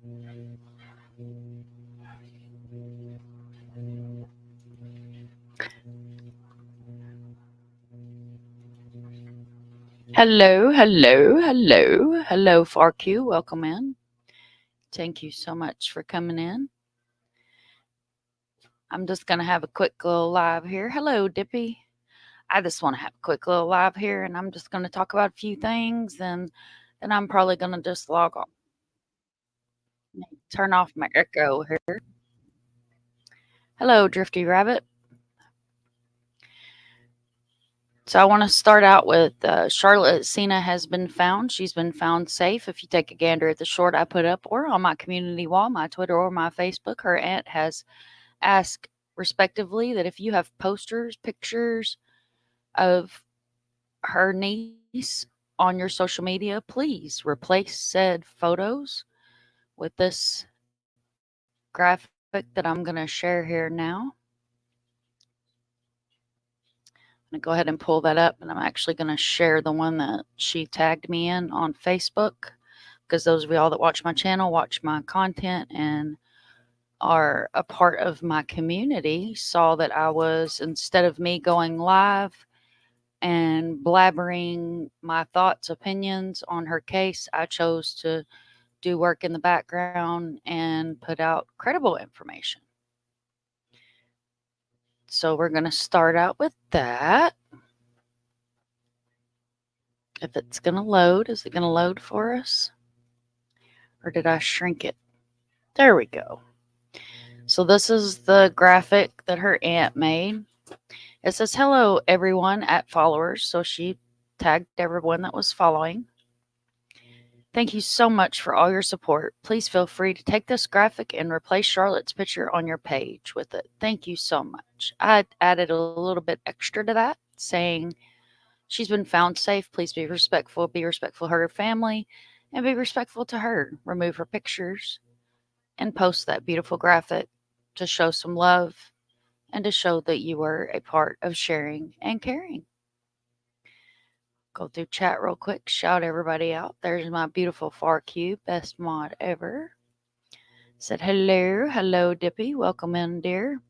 Hello, FarQ. Welcome in. Thank you so much for coming in. I'm just going to have a quick little live here. Hello, Dippy. I just want to have a quick little live here, and I'm just going to talk about a few things, and then I'm probably going to just log off. Turn off my echo here. Hello, Drifty Rabbit. So I want to start out with Charlotte Cena has been found. She's been found safe. If you take a gander at the short I put up or on my community wall, my Twitter or my Facebook, her aunt has asked respectively that if you have posters, pictures of her niece on your social media, please replace said photos with this graphic that I'm going to share here now. I'm going to go ahead and pull that up, and I'm actually going to share the one that she tagged me in on Facebook, because those of y'all that watch my channel, watch my content, and are a part of my community saw that I was, instead of me going live and blabbering my thoughts, opinions on her case, I chose to do work in the background and put out credible information. So we're going to start out with that. If it's going to load, is it going to load for us? Or did I shrink it? There we go. So this is the graphic that her aunt made. It says, hello, everyone at followers. So she tagged everyone that was following. Thank you so much for all your support. Please feel free to take this graphic and replace Charlotte's picture on your page with it. Thank you so much. I added a little bit extra to that, saying she's been found safe. Please be respectful of her family, and be respectful to her. Remove her pictures and post that beautiful graphic to show some love and to show that you were a part of sharing and caring. Go through chat real quick, shout everybody out. There's my beautiful FarQ, best mod ever. Said hello Dippy, welcome in, dear.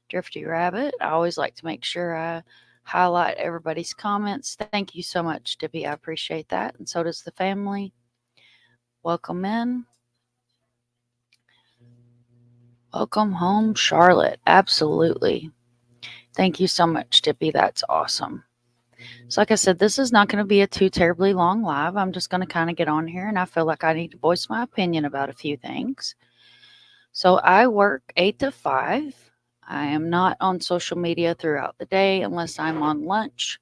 Drifty Rabbit, I always like to make sure I highlight everybody's comments. Thank you so much, Dippy, I appreciate that, and so does the family. Welcome in. Welcome home, Charlotte. Absolutely. Thank you so much, Dippy. That's awesome. So like I said, this is not going to be a too terribly long live. I'm just going to kind of get on here, and I feel like I need to voice my opinion about a few things. So I work 8 to 5. I am not on social media throughout the day unless I'm on lunch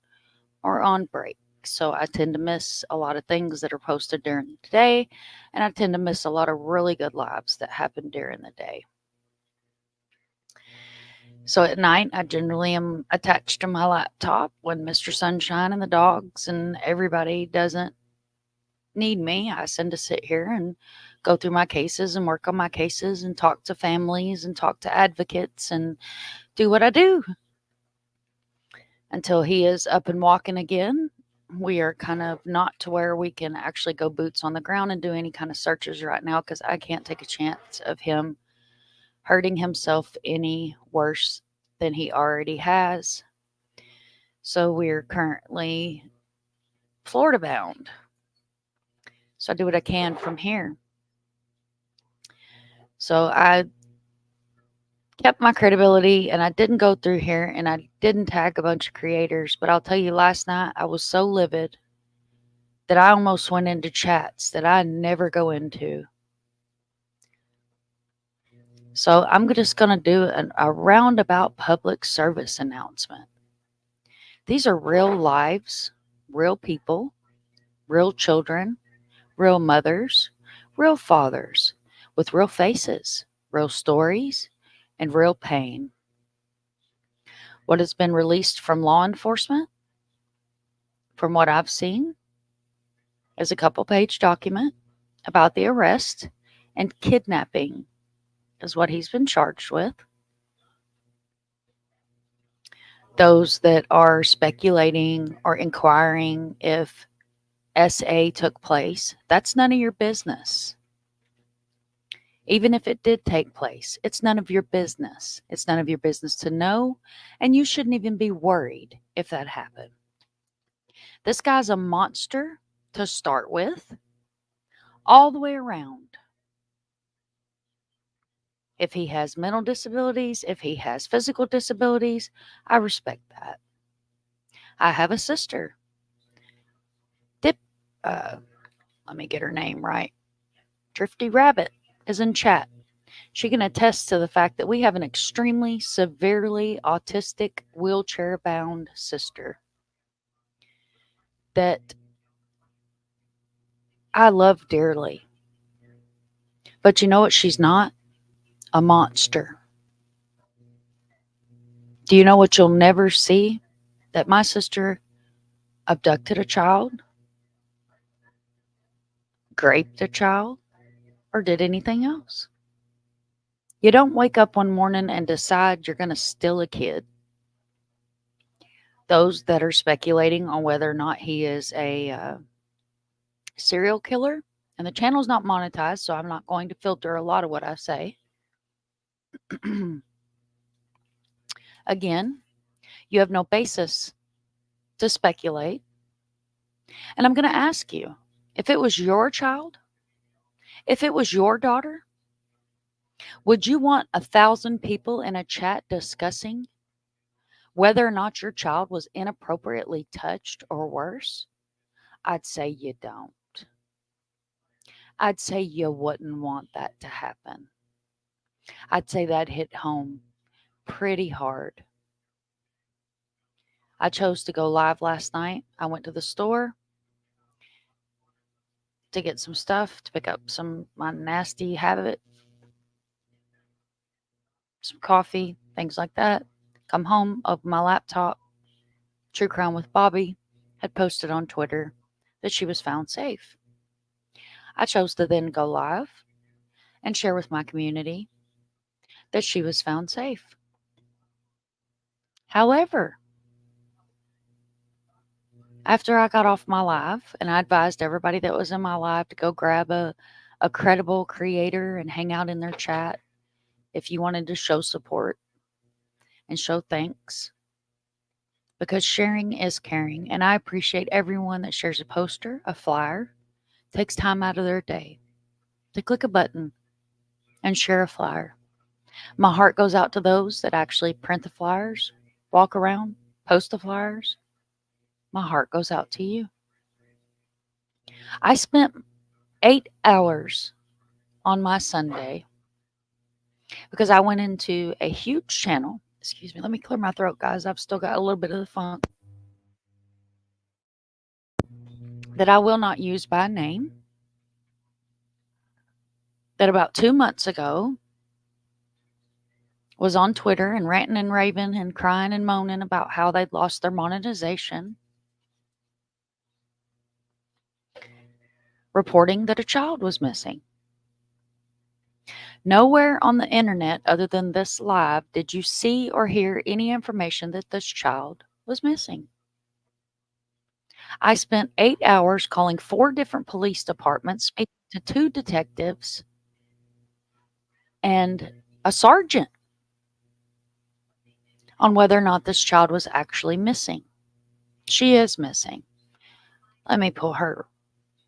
or on break. So I tend to miss a lot of things that are posted during the day, and I tend to miss a lot of really good lives that happen during the day. So at night, I generally am attached to my laptop when Mr. Sunshine and the dogs and everybody doesn't need me. I tend to sit here and go through my cases and work on my cases and talk to families and talk to advocates and do what I do until he is up and walking again. We are kind of not to where we can actually go boots on the ground and do any kind of searches right now, because I can't take a chance of him hurting himself any worse than he already has. So we're currently Florida bound. So I do what I can from here. So I kept my credibility, and I didn't go through here and I didn't tag a bunch of creators. But I'll tell you, last night I was so livid that I almost went into chats that I never go into. So I'm just going to do a roundabout public service announcement. These are real lives, real people, real children, real mothers, real fathers, with real faces, real stories, and real pain. What has been released from law enforcement, from what I've seen, is a couple-page document about the arrest and kidnapping is what he's been charged with. Those that are speculating or inquiring if SA took place, that's none of your business. Even if it did take place, it's none of your business. It's none of your business to know, and you shouldn't even be worried if that happened. This guy's a monster to start with, all the way around. If he has mental disabilities, if he has physical disabilities, I respect that. I have a sister. Dip, uh, let me get her name right. Drifty Rabbit is in chat. She can attest to the fact that we have an extremely severely autistic, wheelchair bound sister that I love dearly. But you know what? She's not a monster. Do you know what you'll never see? That my sister abducted a child, raped a child, or did anything else. You don't wake up one morning and decide you're going to steal a kid. Those that are speculating on whether or not he is a serial killer, and the channel's not monetized, so I'm not going to filter a lot of what I say. Again, you have no basis to speculate. And I'm going to ask you, if it was your child, if it was your daughter, would you want 1,000 people in a chat discussing whether or not your child was inappropriately touched or worse? I'd say you don't. I'd say you wouldn't want that to happen. I'd say that hit home pretty hard. I chose to go live last night. I went to the store to get some stuff, to pick up some my nasty habit, some coffee, things like that. Come home, open my laptop. True Crime with Bobby had posted on Twitter that she was found safe. I chose to then go live and share with my community that she was found safe. However, after I got off my live and I advised everybody that was in my live to go grab a credible creator and hang out in their chat if you wanted to show support and show thanks, because sharing is caring. And I appreciate everyone that shares a poster, a flyer, takes time out of their day to click a button and share a flyer. My heart goes out to those that actually print the flyers, walk around, post the flyers. My heart goes out to you. I spent 8 hours on my Sunday because I went into a huge channel. Excuse me, let me clear my throat, guys. I've still got a little bit of the funk. That I will not use by name. That about 2 months ago was on Twitter and ranting and raving and crying and moaning about how they'd lost their monetization, reporting that a child was missing. Nowhere on the internet other than this live did you see or hear any information that this child was missing. I spent 8 hours calling 4 different police departments, speaking to 2 detectives and a sergeant on whether or not this child was actually missing. She is missing. Let me pull her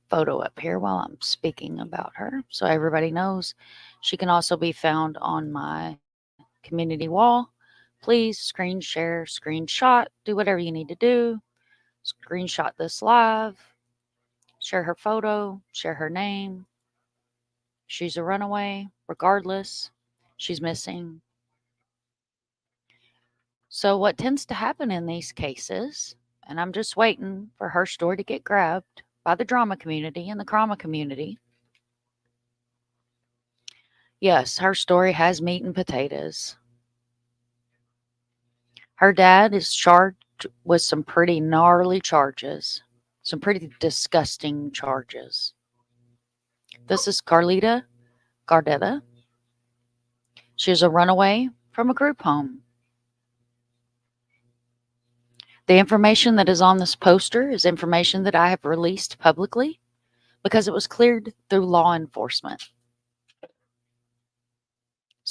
photo up here while I'm speaking about her so everybody knows. She can also be found on my community wall. Please screen share, screenshot, do whatever you need to do. Screenshot this live, share her photo, share her name. She's a runaway, regardless. She's missing. So what tends to happen in these cases, and I'm just waiting for her story to get grabbed by the drama community and the trauma community. Yes, her story has meat and potatoes. Her dad is charged with some pretty gnarly charges, some pretty disgusting charges. This is Carlita Gardetta. She is a runaway from a group home. The information that is on this poster is information that I have released publicly because it was cleared through law enforcement.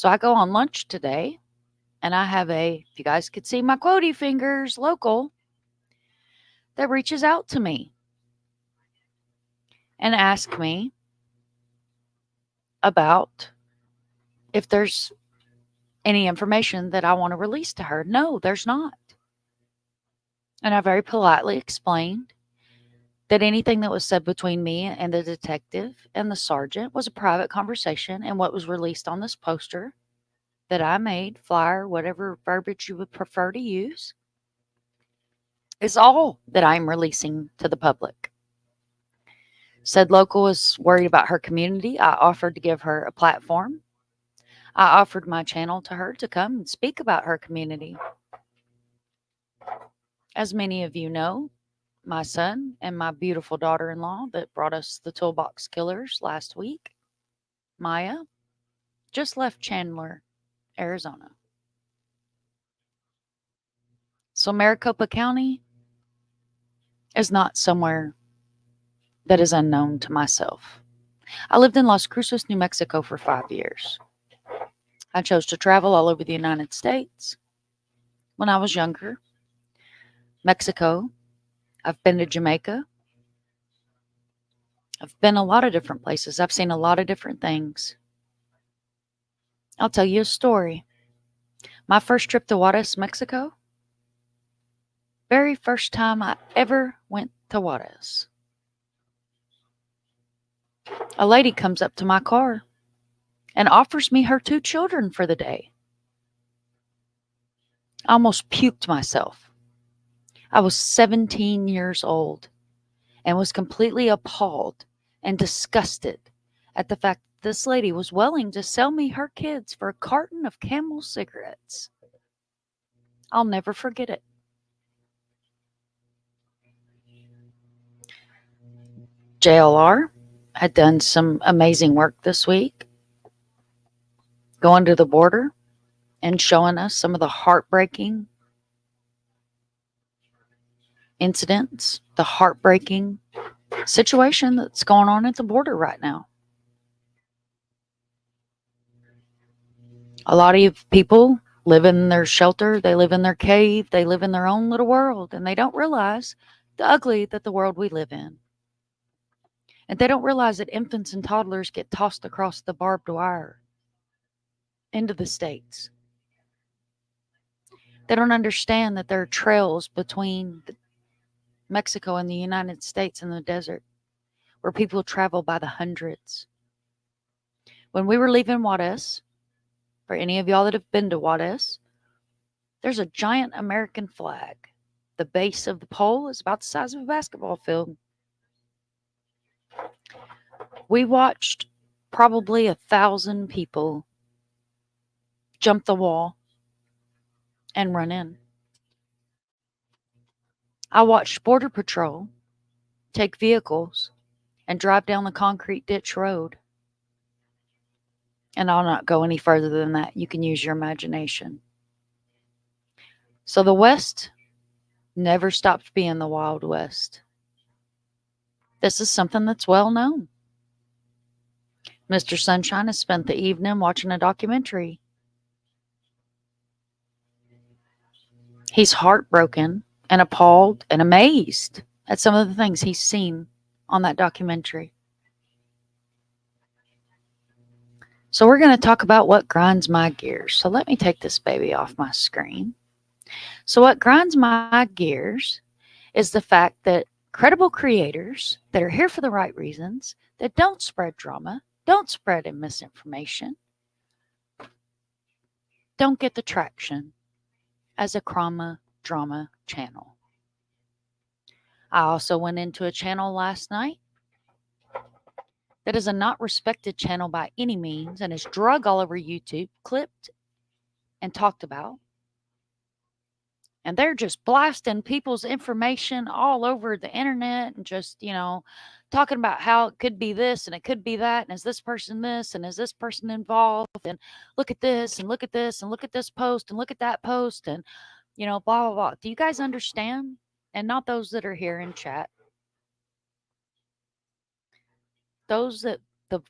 So I go on lunch today, and I have if you guys could see my quotey fingers, local, that reaches out to me and asks me about if there's any information that I want to release to her. No, there's not. And I very politely explained that anything that was said between me and the detective and the sergeant was a private conversation, and what was released on this poster that I made, flyer, whatever verbiage you would prefer to use, is all that I'm releasing to the public. Said local was worried about her community. I offered to give her a platform. I offered my channel to her to come and speak about her community. As many of you know, my son and my beautiful daughter-in-law that brought us the Toolbox Killers last week, Maya, just left Chandler, Arizona. So Maricopa County is not somewhere that is unknown to myself. I lived in Las Cruces, New Mexico for 5 years. I chose to travel all over the United States. When I was younger, Mexico, I've been to Jamaica. I've been a lot of different places. I've seen a lot of different things. I'll tell you a story. My first trip to Juarez, Mexico, very first time I ever went to Juarez. A lady comes up to my car and offers me her 2 children for the day. I almost puked myself. I was 17 years old and was completely appalled and disgusted at the fact that this lady was willing to sell me her kids for a carton of Camel cigarettes. I'll never forget it. JLR had done some amazing work this week, going to the border and showing us some of the heartbreaking incidents, the heartbreaking situation that's going on at the border right now. A lot of people live in their shelter, they live in their cave, they live in their own little world, and they don't realize the ugly that the world we live in. And they don't realize that infants and toddlers get tossed across the barbed wire into the States. They don't understand that there are trails between Mexico and the United States in the desert where people travel by the hundreds. When we were leaving Juarez, for any of y'all that have been to Juarez, there's a giant American flag. The base of the pole is about the size of a basketball field. We watched probably 1,000 people jump the wall and run in. I watched Border Patrol take vehicles and drive down the concrete ditch road. And I'll not go any further than that. You can use your imagination. So the West never stopped being the Wild West. This is something that's well known. Mr. Sunshine has spent the evening watching a documentary. He's heartbroken and appalled and amazed at some of the things he's seen on that documentary. So we're going to talk about what grinds my gears. So let me take this baby off my screen. So what grinds my gears is the fact that credible creators that are here for the right reasons, that don't spread drama, don't spread misinformation, don't get the traction as a drama channel. I also went into a channel last night that is a not respected channel by any means and is drug all over YouTube, clipped and talked about. And they're just blasting people's information all over the internet and just, talking about how it could be this and it could be that. And is this person this? And is this person involved? And look at this and look at this and look at this post and look at that post and, blah, blah, blah. Do you guys understand? And not those that are here in chat. Those that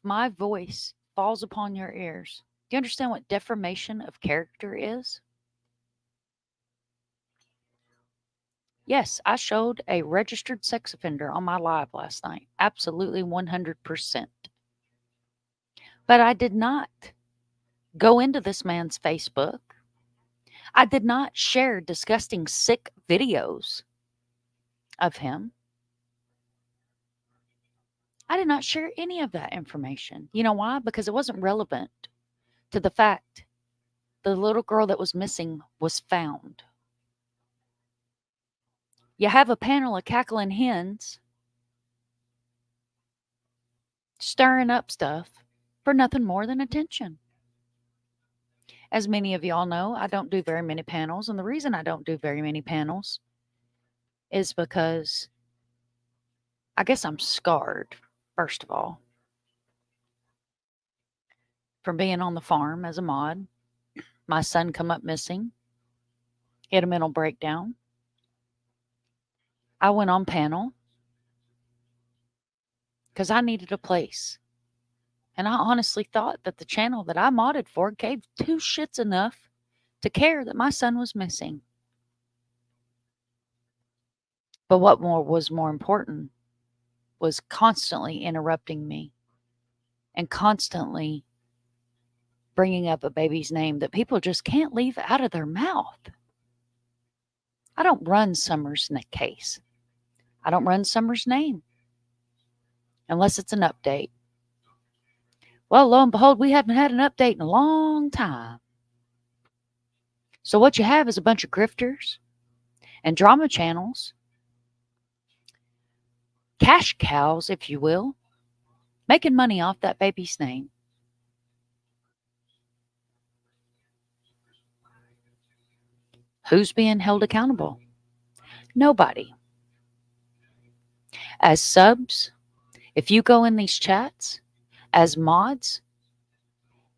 my voice falls upon your ears. Do you understand what defamation of character is? Yes, I showed a registered sex offender on my live last night. Absolutely 100%. But I did not go into this man's Facebook. I did not share disgusting, sick videos of him. I did not share any of that information. You know why? Because it wasn't relevant to the fact the little girl that was missing was found. You have a panel of cackling hens stirring up stuff for nothing more than attention. As many of y'all know, I don't do very many panels. And the reason I don't do very many panels is because I guess I'm scarred, first of all, from being on the farm as a mod. My son come up missing. He had a mental breakdown. I went on panel because I needed a place. And I honestly thought that the channel that I modded for gave two shits enough to care that my son was missing. But what was more important was constantly interrupting me and constantly bringing up a baby's name that people just can't leave out of their mouth. I don't run Summer's case. I don't run Summer's name unless it's an update. Well, lo and behold, we haven't had an update in a long time. So what you have is a bunch of grifters and drama channels, cash cows, if you will, making money off that baby's name. Who's being held accountable? Nobody. As subs, if you go in these chats, as mods,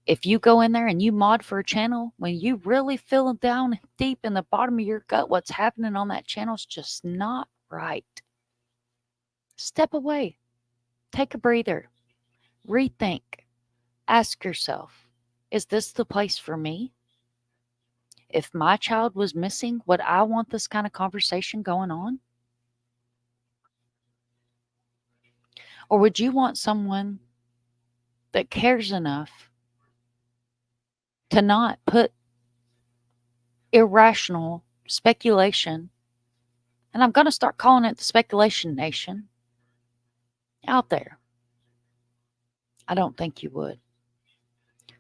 if you go in there and you mod for a channel, when you really feel down deep in the bottom of your gut what's happening on that channel is just not right. Step away. Take a breather. Rethink. Ask yourself, is this the place for me? If my child was missing, would I want this kind of conversation going on? Or would you want someone that cares enough to not put irrational speculation, and I'm going to start calling it the speculation nation, out there? I don't think you would.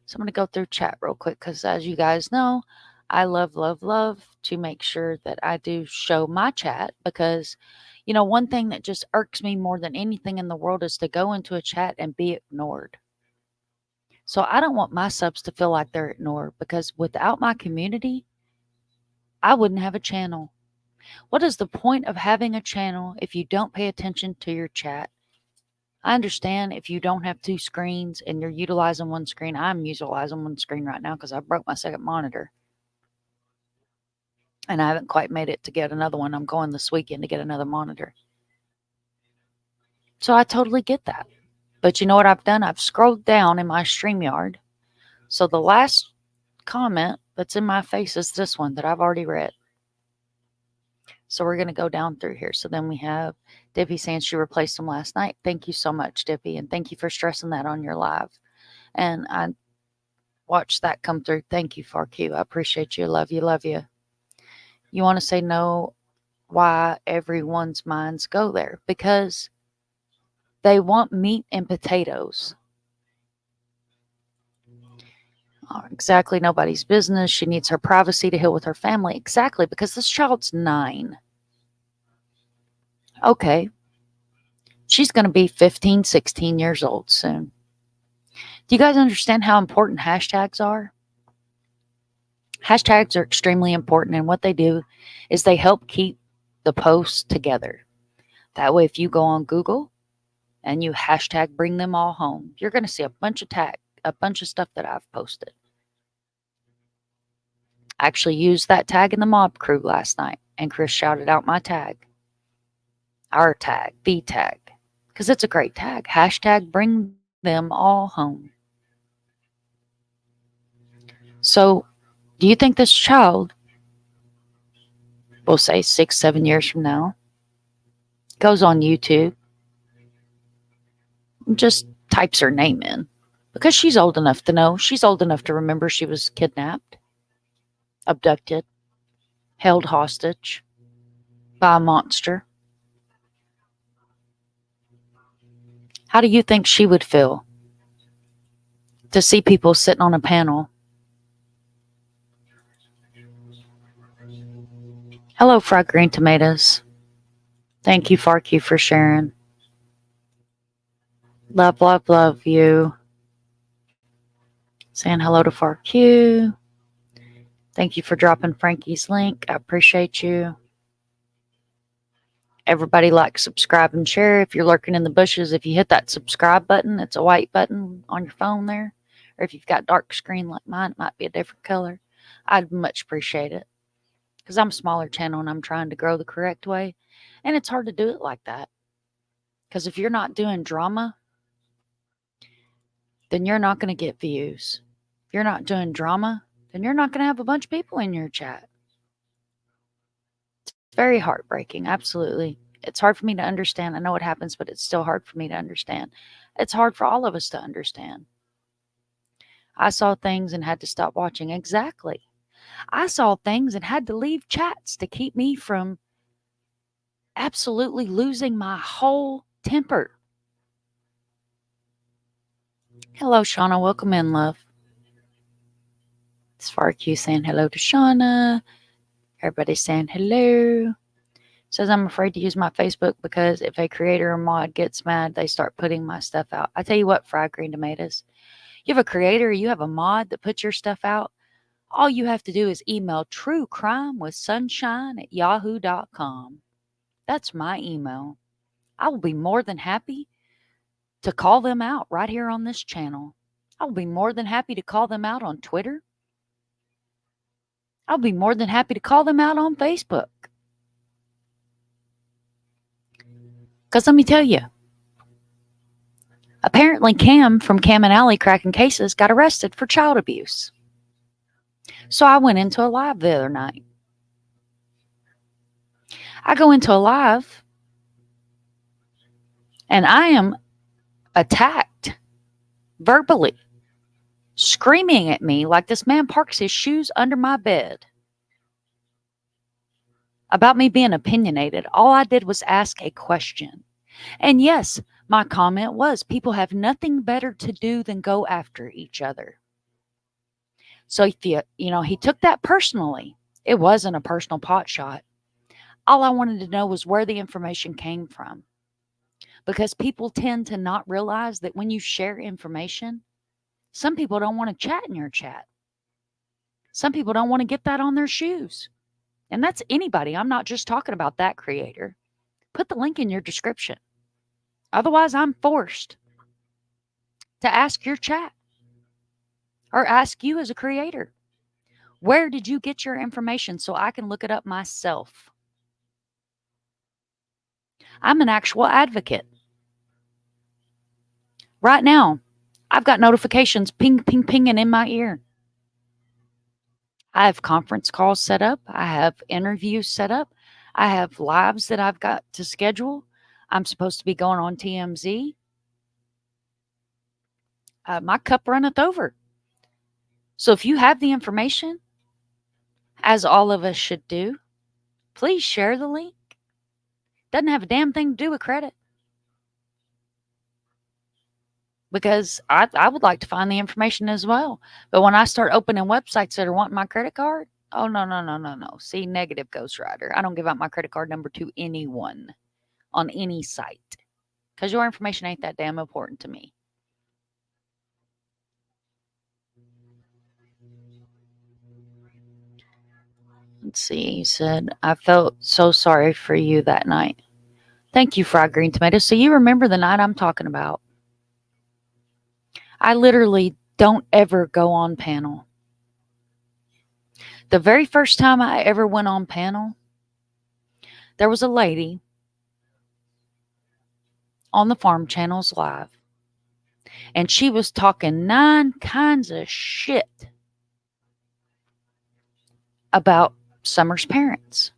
So I'm going to go through chat real quick because, as you guys know, I love to make sure that I do show my chat because, you know, one thing that just irks me more than anything in the world is to go into a chat and be ignored. So I don't want my subs to feel like they're ignored because without my community, I wouldn't have a channel. What is the point of having a channel if you don't pay attention to your chat? I understand if you don't have two screens and you're utilizing one screen. I'm utilizing one screen right now because I broke my second monitor. And I haven't quite made it to get another one. I'm going this weekend to get another monitor. So I totally get that. But you know what I've done? I've scrolled down in my StreamYard. So the last comment that's in my face is this one that I've already read. So we're going to go down through here. So then we have Dippy saying she replaced him last night. Thank you so much, Dippy. And thank you for stressing that on your live. And I watched that come through. Thank you, FarQ. I appreciate you. Love you. Love you. You want to say no? Why everyone's minds go there? Because they want meat and potatoes. Oh, exactly. Nobody's business. She needs her privacy to heal with her family. Exactly. Because this child's 9. Okay. She's going to be 15, 16 years old soon. Do you guys understand how important hashtags are? Hashtags are extremely important, and what they do is they help keep the posts together. That way, if you go on Google and you hashtag bring them all home, you're going to see a bunch of stuff that I've posted. I actually used that tag in the mob crew last night, and Chris shouted out my tag. Our tag, the tag, because it's a great tag. Hashtag bring them all home. So, do you think this child, we'll say 6, 7 years from now, goes on YouTube and just types her name in? Because she's old enough to know. She's old enough to remember she was kidnapped, abducted, held hostage by a monster. How do you think she would feel to see people sitting on a panel? Hello, fried green tomatoes. Thank you, Farq, for sharing. Love, love, love you. Saying hello to Farq. Thank you for dropping Frankie's link. I appreciate you. Everybody like, subscribe, and share. If you're lurking in the bushes, if you hit that subscribe button, it's a white button on your phone there. Or if you've got dark screen like mine, it might be a different color. I'd much appreciate it. Because I'm a smaller channel and I'm trying to grow the correct way. And it's hard to do it like that. Because if you're not doing drama, then you're not going to get views. If you're not doing drama, then you're not going to have a bunch of people in your chat. It's very heartbreaking, absolutely. It's hard for me to understand. I know it happens, but it's still hard for me to understand. It's hard for all of us to understand. I saw things and had to stop watching. Exactly. I saw things and had to leave chats to keep me from absolutely losing my whole temper. Hello, Shauna. Welcome in, love. It's Farq saying hello to Shauna. Everybody's saying hello. Says I'm afraid to use my Facebook because if a creator or mod gets mad, they start putting my stuff out. I tell you what, fried green tomatoes. You have a creator, you have a mod that puts your stuff out. All you have to do is email truecrimewithsunshine@yahoo.com. That's my email. I will be more than happy to call them out right here on this channel. I will be more than happy to call them out on Twitter. I'll be more than happy to call them out on Facebook. Because let me tell you, apparently Cam from Cam and Alley Cracking Cases got arrested for child abuse. So I went into a live the other night. I go into a live and I am attacked verbally, screaming at me like this man parks his shoes under my bed about me being opinionated. All I did was ask a question. And yes, my comment was, people have nothing better to do than go after each other. So if he took that personally. It wasn't a personal pot shot. All I wanted to know was where the information came from. Because people tend to not realize that when you share information, some people don't want to chat in your chat. Some people don't want to get that on their shoes. And that's anybody. I'm not just talking about that creator. Put the link in your description. Otherwise, I'm forced to ask your chat or ask you as a creator, where did you get your information so I can look it up myself? I'm an actual advocate. Right now, I've got notifications ping, ping, pinging in my ear. I have conference calls set up. I have interviews set up. I have lives that I've got to schedule. I'm supposed to be going on TMZ. My cup runneth over. So if you have the information, as all of us should do, please share the link. Doesn't have a damn thing to do with credit. Because I would like to find the information as well. But when I start opening websites that are wanting my credit card, oh, no. See, negative Ghost Rider. I don't give out my credit card number to anyone on any site. Because your information ain't that damn important to me. Let's see. He said, I felt so sorry for you that night. Thank you, Fried Green Tomatoes. So you remember the night I'm talking about. I literally don't ever go on panel. The very first time I ever went on panel, there was a lady on the Farm Channels Live, and she was talking 9 kinds of shit about Summer's parents,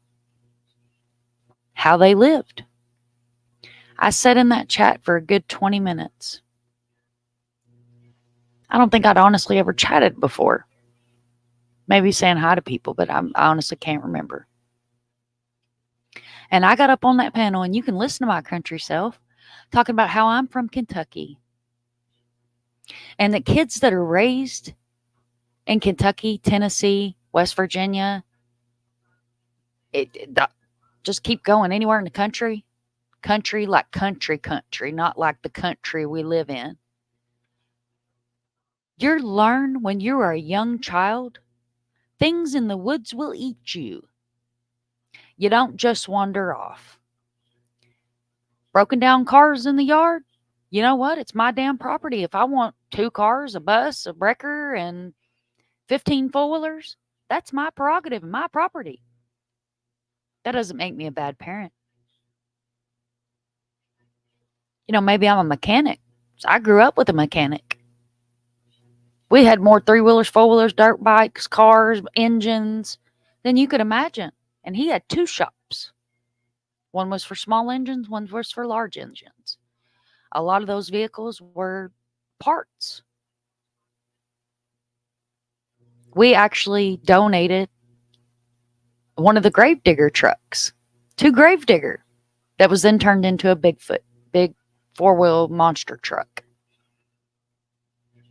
how they lived. I sat in that chat for a good 20 minutes. I don't think I'd honestly ever chatted before. Maybe saying hi to people, but I honestly can't remember. And I got up on that panel, and you can listen to my country self talking about how I'm from Kentucky. And the kids that are raised in Kentucky, Tennessee, West Virginia, just keep going anywhere in the country. Country like country, not like the country we live in. You learn when you are a young child, things in the woods will eat you. You don't just wander off. Broken down cars in the yard, you know what? It's my damn property. If I want 2 cars, a bus, a wrecker, and 15 four-wheelers, that's my prerogative and my property. That doesn't make me a bad parent. Maybe I'm a mechanic. So I grew up with a mechanic. We had more 3-wheelers, 4-wheelers, dirt bikes, cars, engines than you could imagine. And he had 2 shops. One was for small engines, one was for large engines. A lot of those vehicles were parts. We actually donated one of the Gravedigger trucks to Gravedigger that was then turned into a big 4-wheel monster truck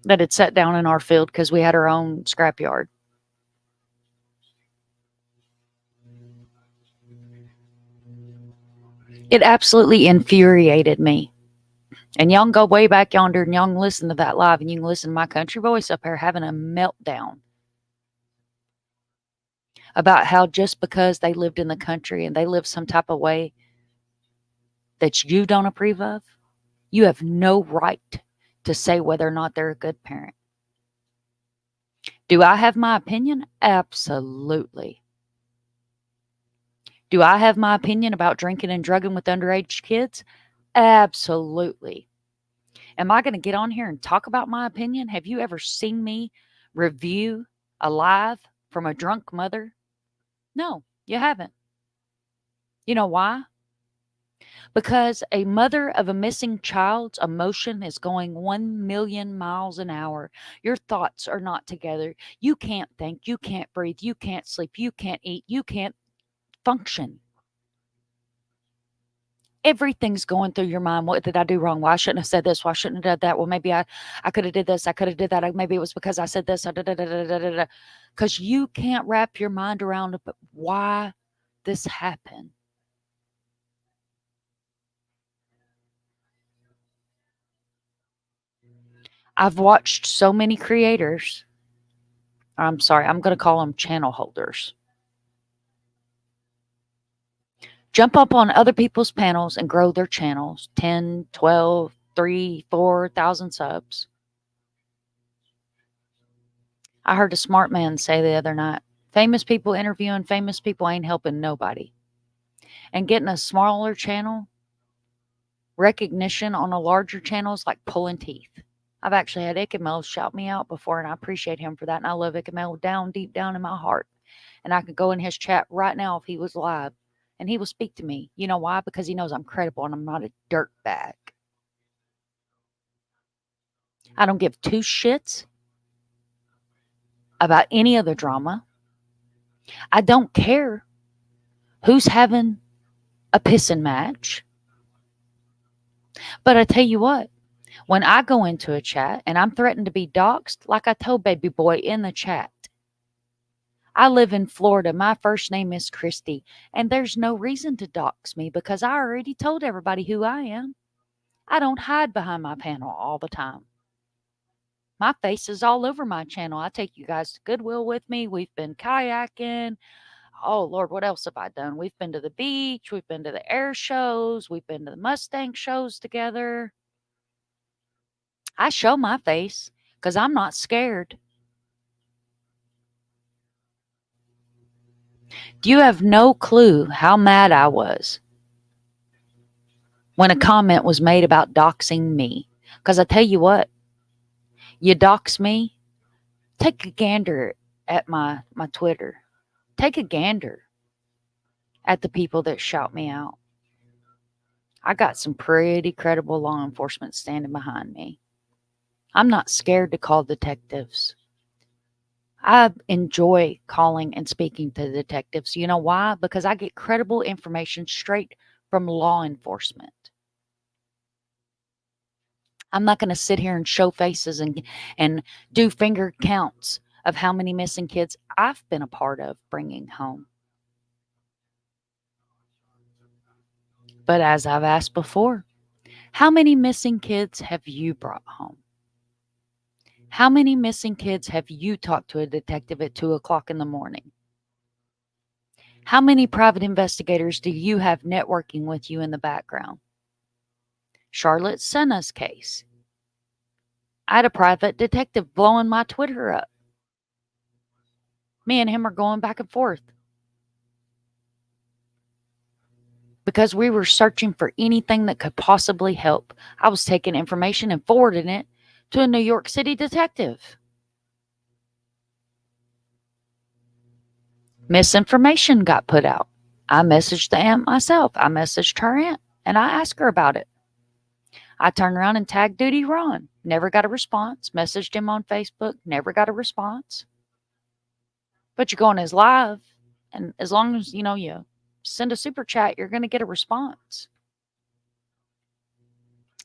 that had sat down in our field because we had our own scrapyard. It absolutely infuriated me. And y'all can go way back yonder and y'all can listen to that live, and you can listen to my country voice up here having a meltdown about how just because they lived in the country and they live some type of way that you don't approve of, you have no right to say whether or not they're a good parent. Do I have my opinion? Absolutely. Do I have my opinion about drinking and drugging with underage kids? Absolutely. Am I going to get on here and talk about my opinion? Have you ever seen me review a live from a drunk mother? No, you haven't. You know why? Because a mother of a missing child's emotion is going 1 million miles an hour. Your thoughts are not together. You can't think. You can't breathe. You can't sleep. You can't eat. You can't function. Everything's going through your mind. What did I do wrong? Why shouldn't I have said this? Why shouldn't I have done that? Well, maybe I could have did this. I could have did that. Maybe it was because I said this. Because you can't wrap your mind around why this happened. I've watched so many creators. I'm sorry, I'm going to call them channel holders. Jump up on other people's panels and grow their channels 10, 12, 3, 4,000 subs. I heard a smart man say the other night, famous people interviewing famous people ain't helping nobody. And getting a smaller channel, recognition on a larger channel is like pulling teeth. I've actually had Ikemel shout me out before, and I appreciate him for that. And I love Ikemel deep down in my heart. And I could go in his chat right now if he was live, and he will speak to me. You know why? Because he knows I'm credible and I'm not a dirtbag. I don't give 2 shits about any other drama. I don't care who's having a pissing match. But I tell you what, when I go into a chat and I'm threatened to be doxxed, like I told Baby Boy in the chat, I live in Florida. My first name is Christy, and there's no reason to dox me because I already told everybody who I am. I don't hide behind my panel all the time. My face is all over my channel. I take you guys to Goodwill with me. We've been kayaking. Oh, Lord, what else have I done? We've been to the beach. We've been to the air shows. We've been to the Mustang shows together. I show my face because I'm not scared. You have no clue how mad I was when a comment was made about doxing me. Because I tell you what, you dox me, take a gander at my Twitter. Take a gander at the people that shout me out. I got some pretty credible law enforcement standing behind me. I'm not scared to call detectives. I enjoy calling and speaking to detectives. You know why? Because I get credible information straight from law enforcement. I'm not going to sit here and show faces and do finger counts of how many missing kids I've been a part of bringing home. But as I've asked before, how many missing kids have you brought home? How many missing kids have you talked to a detective at 2 o'clock in the morning? How many private investigators do you have networking with you in the background? Charlotte Senna's case. I had a private detective blowing my Twitter up. Me and him are going back and forth because we were searching for anything that could possibly help. I was taking information and forwarding it to a New York City detective. Misinformation got put out. I messaged the aunt myself. I messaged her aunt and I asked her about it. I turned around and tagged Duty Ron. Never got a response. Messaged him on Facebook. Never got a response. But you go on his live, and as long as you send a super chat, you're going to get a response.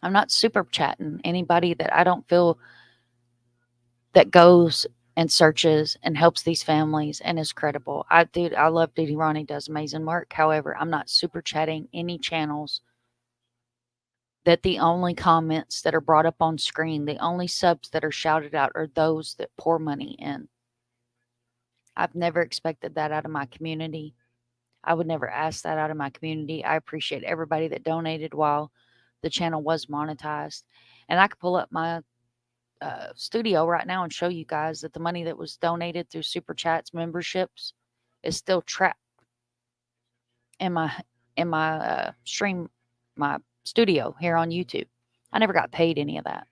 I'm not super chatting anybody that I don't feel that goes and searches and helps these families and is credible. I love Duty Ron. He does amazing work. However, I'm not super chatting any channels that the only comments that are brought up on screen, the only subs that are shouted out are those that pour money in. I've never expected that out of my community. I would never ask that out of my community. I appreciate everybody that donated while the channel was monetized. And I could pull up my studio right now and show you guys that the money that was donated through super chats, memberships, is still trapped in my stream, my studio here on YouTube. I never got paid any of that.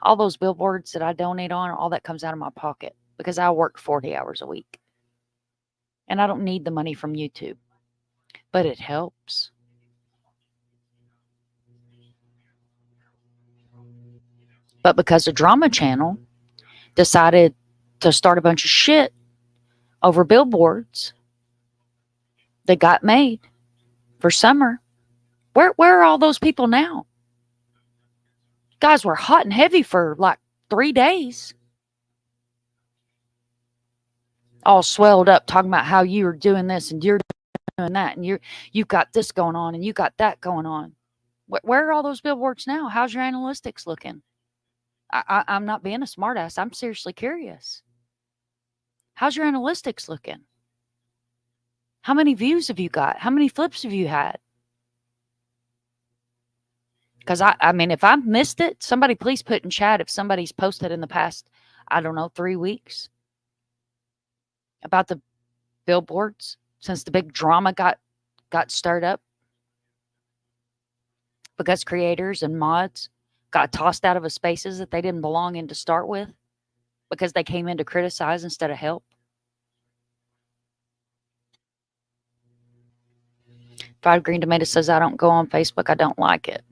All those billboards that I donate on, all that comes out of my pocket because I work 40 hours a week. And I don't need the money from YouTube, but it helps. But because the Drama Channel decided to start a bunch of shit over billboards that got made for summer, where are all those people now? Guys were hot and heavy for like 3 days. All swelled up talking about how you were doing this and you're doing that and you've got this going on and you got that going on. Where are all those billboards now? How's your analytics looking? I'm not being a smartass. I'm seriously curious. How's your analytics looking? How many views have you got? How many flips have you had? Because I mean, if I missed it, somebody please put in chat if somebody's posted in the past, I don't know, 3 weeks about the billboards since the big drama got stirred up because creators and mods got tossed out of the spaces that they didn't belong in to start with because they came in to criticize instead of help. Fried Green Tomato says, I don't go on Facebook. I don't like it.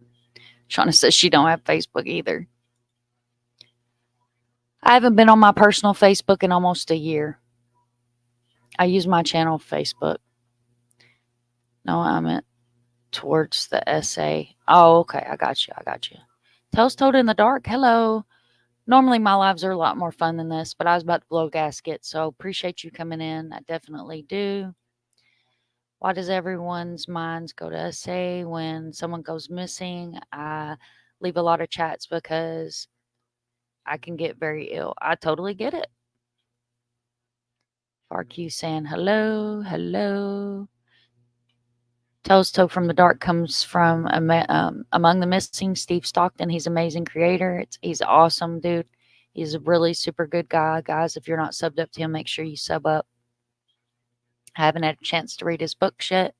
Shauna says she don't have Facebook either. I haven't been on my personal Facebook in almost a year. I use my channel Facebook. No, I meant towards the essay. Oh, okay. I got you. Tales Told in the Dark. Hello. Normally my lives are a lot more fun than this, but I was about to blow a gasket, so appreciate you coming in. I definitely do. Why does everyone's minds go to essay when someone goes missing? I leave a lot of chats because I can get very ill. I totally get it. RQ saying hello, hello. Tales Told from the Dark comes from Among the Missing, Steve Stockton. He's an amazing creator. He's awesome, dude. He's a really super good guy. Guys, if you're not subbed up to him, make sure you sub up. I haven't had a chance to read his books yet,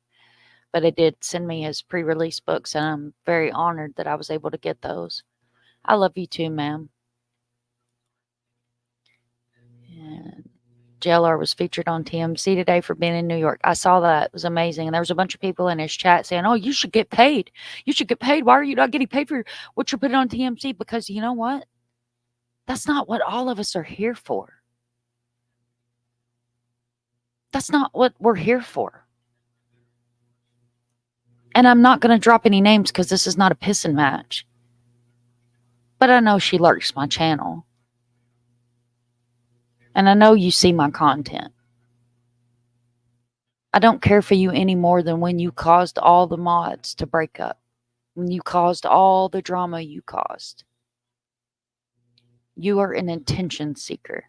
but it did send me his pre-release books, and I'm very honored that I was able to get those. I love you too, ma'am. And JLR was featured on TMZ today for being in New York. I saw that. It was amazing. And there was a bunch of people in his chat saying, oh, you should get paid. You should get paid. Why are you not getting paid for what you're putting on TMZ? Because you know what? That's not what all of us are here for. That's not what we're here for. And I'm not going to drop any names because this is not a pissing match. But I know she lurks my channel. And I know you see my content. I don't care for you any more than when you caused all the mods to break up. When you caused all the drama you caused. You are an attention seeker.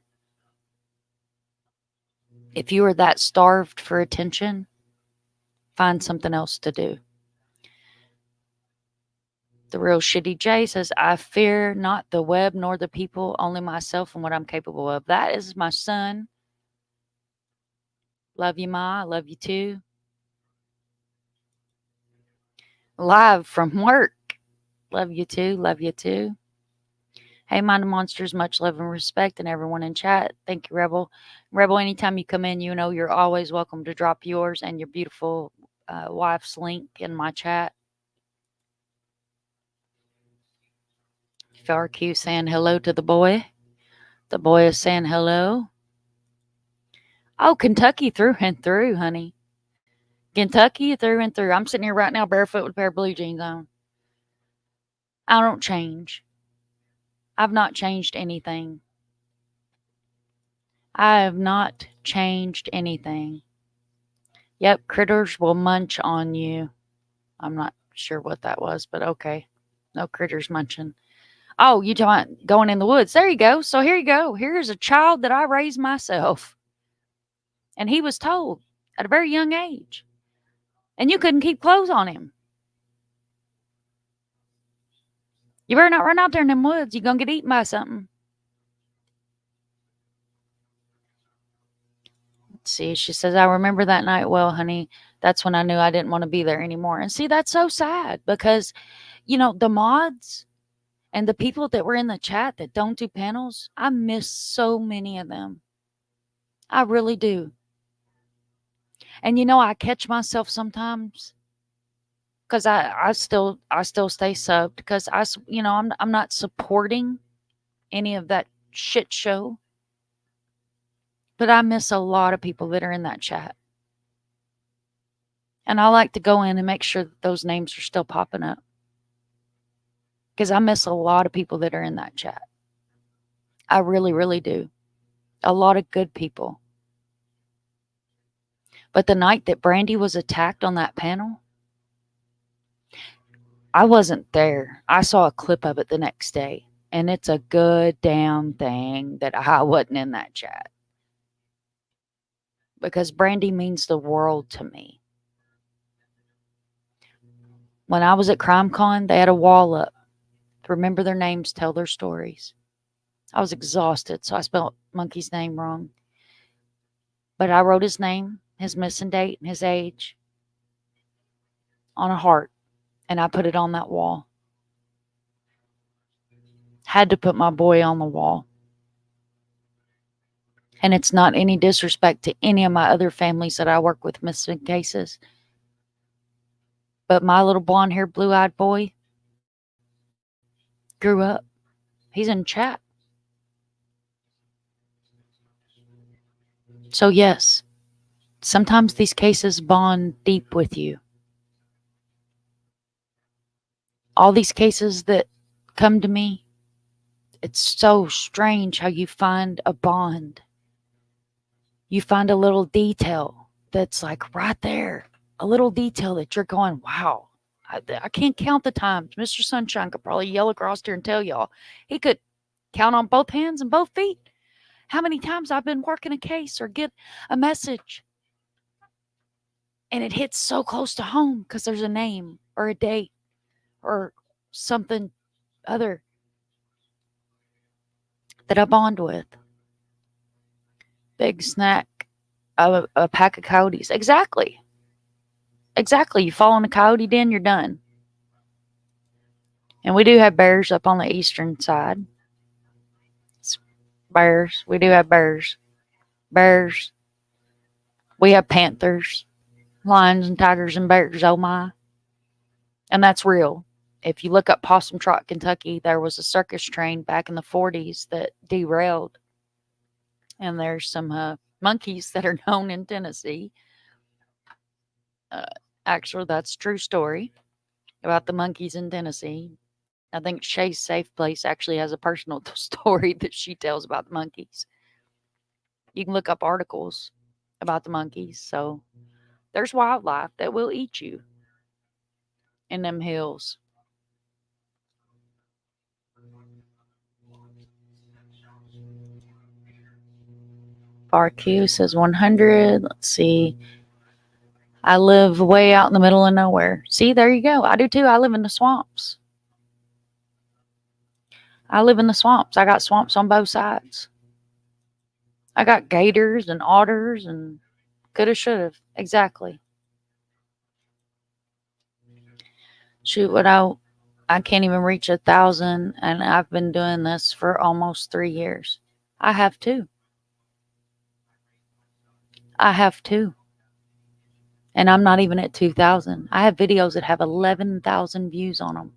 If you are that starved for attention, find something else to do. The Real Shitty J says, I fear not the web nor the people, only myself and what I'm capable of. That is my son. Love you, Ma. I love you too. Live from work. Love you too. Love you too. Hey, Mind Monsters, much love and respect, and everyone in chat. Thank you, Rebel. Rebel, anytime you come in, you know you're always welcome to drop yours and your beautiful wife's link in my chat. FRQ saying hello to the boy. The boy is saying hello. Oh, Kentucky through and through, honey. Kentucky through and through. I'm sitting here right now barefoot with a pair of blue jeans on. I don't change. I've not changed anything. I have not changed anything. Yep, critters will munch on you. I'm not sure what that was, but okay. No critters munching. Oh, you talking going in the woods. There you go. So here you go. Here's a child that I raised myself. And he was told at a very young age. And you couldn't keep clothes on him. You better not run out there in them woods. You're going to get eaten by something. Let's see. She says, I remember that night well, honey. That's when I knew I didn't want to be there anymore. And see, that's so sad because, you know, the mods and the people that were in the chat that don't do panels, I miss so many of them. I really do. And, you know, I catch myself sometimes because I still stay subbed because I'm not supporting any of that shit show. But I miss a lot of people that are in that chat. And I like to go in and make sure that those names are still popping up. Because I miss a lot of people that are in that chat. I really, really do. A lot of good people. But the night that Brandy was attacked on that panel, I wasn't there. I saw a clip of it the next day. And it's a good damn thing that I wasn't in that chat. Because Brandy means the world to me. When I was at CrimeCon, they had a wall up. Remember their names, tell their stories. I was exhausted, so I spelled Monkey's name wrong. But I wrote his name, his missing date, and his age on a heart, and I put it on that wall. Had to put my boy on the wall. And it's not any disrespect to any of my other families that I work with missing cases. But my little blonde-haired, blue-eyed boy grew up. He's in chat. So yes, sometimes these cases bond deep with you. All these cases that come to me, it's so strange how you find a bond. You find a little detail that's like right there. A little detail that you're going, wow. I can't count the times. Mr. Sunshine could probably yell across here and tell y'all. He could count on both hands and both feet how many times I've been working a case or get a message. And it hits so close to home because there's a name or a date or something other that I bond with. Big snack, a pack of coyotes. Exactly. You fall in a coyote den, you're done. And we do have bears up on the eastern side. It's bears. We do have bears. bears. We have panthers, lions and tigers and bears. Oh my. And that's real. If you look up Possum Trot, Kentucky, there was a circus train back in the 40s that derailed. And there's some monkeys that are known in Tennessee. Uh, Actually, that's a true story about the monkeys in Tennessee. I think Shay's Safe Place actually has a personal story that she tells about the monkeys. You can look up articles about the monkeys. So there's wildlife that will eat you in them hills. RQ says 100. Let's see. I live way out in the middle of nowhere. See, there you go. I do too. I live in the swamps. I live in the swamps. I got swamps on both sides. I got gators and otters and coulda, shoulda. Exactly. Shoot, I can't even reach 1,000, and I've been doing this for almost 3 years. I have too. I have too. And I'm not even at 2,000. I have videos that have 11,000 views on them.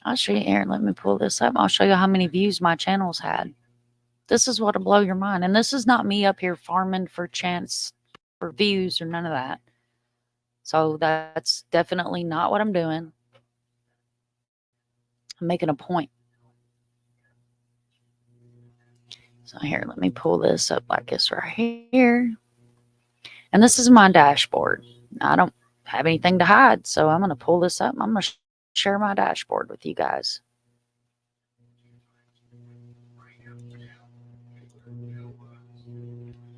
I'll show you, Aaron. Let me pull this up. I'll show you how many views my channel's had. This is what'll blow your mind. And this is not me up here farming for chance for views or none of that. So that's definitely not what I'm doing. I'm making a point. So here, let me pull this up like this right here. And this is my dashboard. I don't have anything to hide, so I'm going to pull this up. I'm going to share my dashboard with you guys.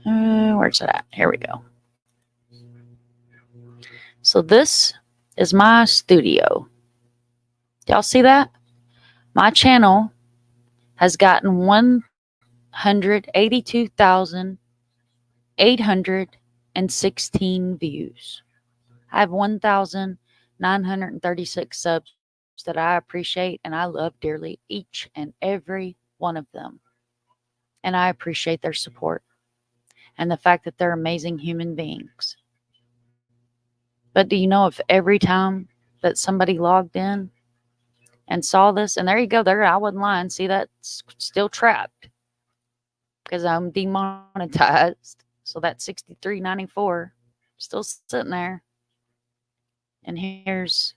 Where's it at? Here we go. So this is my studio. Y'all see that? My channel has gotten 182,816 views. I have 1,936 subs that I appreciate and I love dearly, each and every one of them. And I appreciate their support and the fact that they're amazing human beings. But do you know if every time that somebody logged in and saw this, and there you go, there, I wasn't lying. See, that's still trapped because I'm demonetized. So that's 63.94 still sitting there. And here's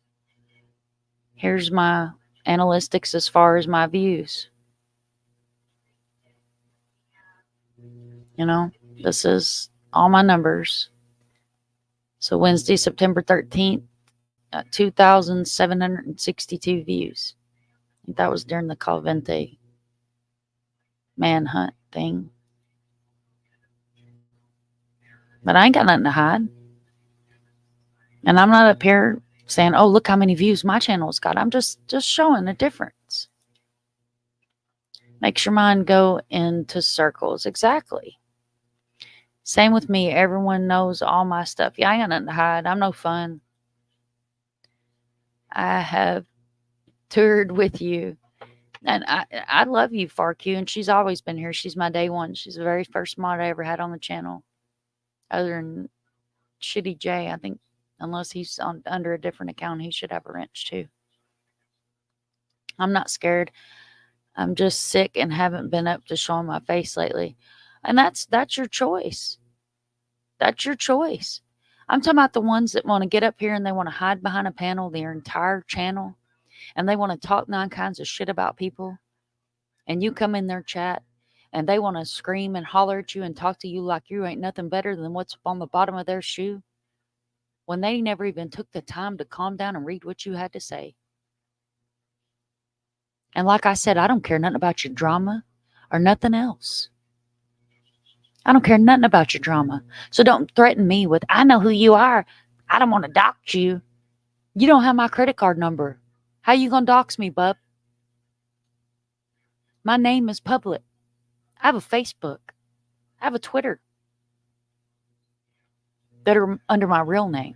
my analytics as far as my views. You know, this is all my numbers. So Wednesday, September 13th, 2,762 views. I think that was during the Calvente manhunt thing. But I ain't got nothing to hide. And I'm not up here saying, oh, look how many views my channel's got. I'm just showing the difference. Makes your mind go into circles. Exactly. Same with me. Everyone knows all my stuff. Yeah, I ain't got nothing to hide. I'm no fun. I have toured with you. And I love you, FarQ, and she's always been here. She's my day one. She's the very first mod I ever had on the channel. Other than Shitty J, I think, unless he's under a different account, he should have a wrench too. I'm not scared. I'm just sick and haven't been up to showing my face lately. And that's your choice. That's your choice. I'm talking about the ones that want to get up here and they want to hide behind a panel their entire channel. And they want to talk 9 kinds of shit about people. And you come in their chat and they want to scream and holler at you and talk to you like you ain't nothing better than what's on the bottom of their shoe. When they never even took the time to calm down and read what you had to say. And like I said, I don't care nothing about your drama or nothing else. I don't care nothing about your drama. So don't threaten me with, I know who you are. I don't want to dox you. You don't have my credit card number. How you going to dox me, bub? My name is public. I have a Facebook. I have a Twitter that are under my real name.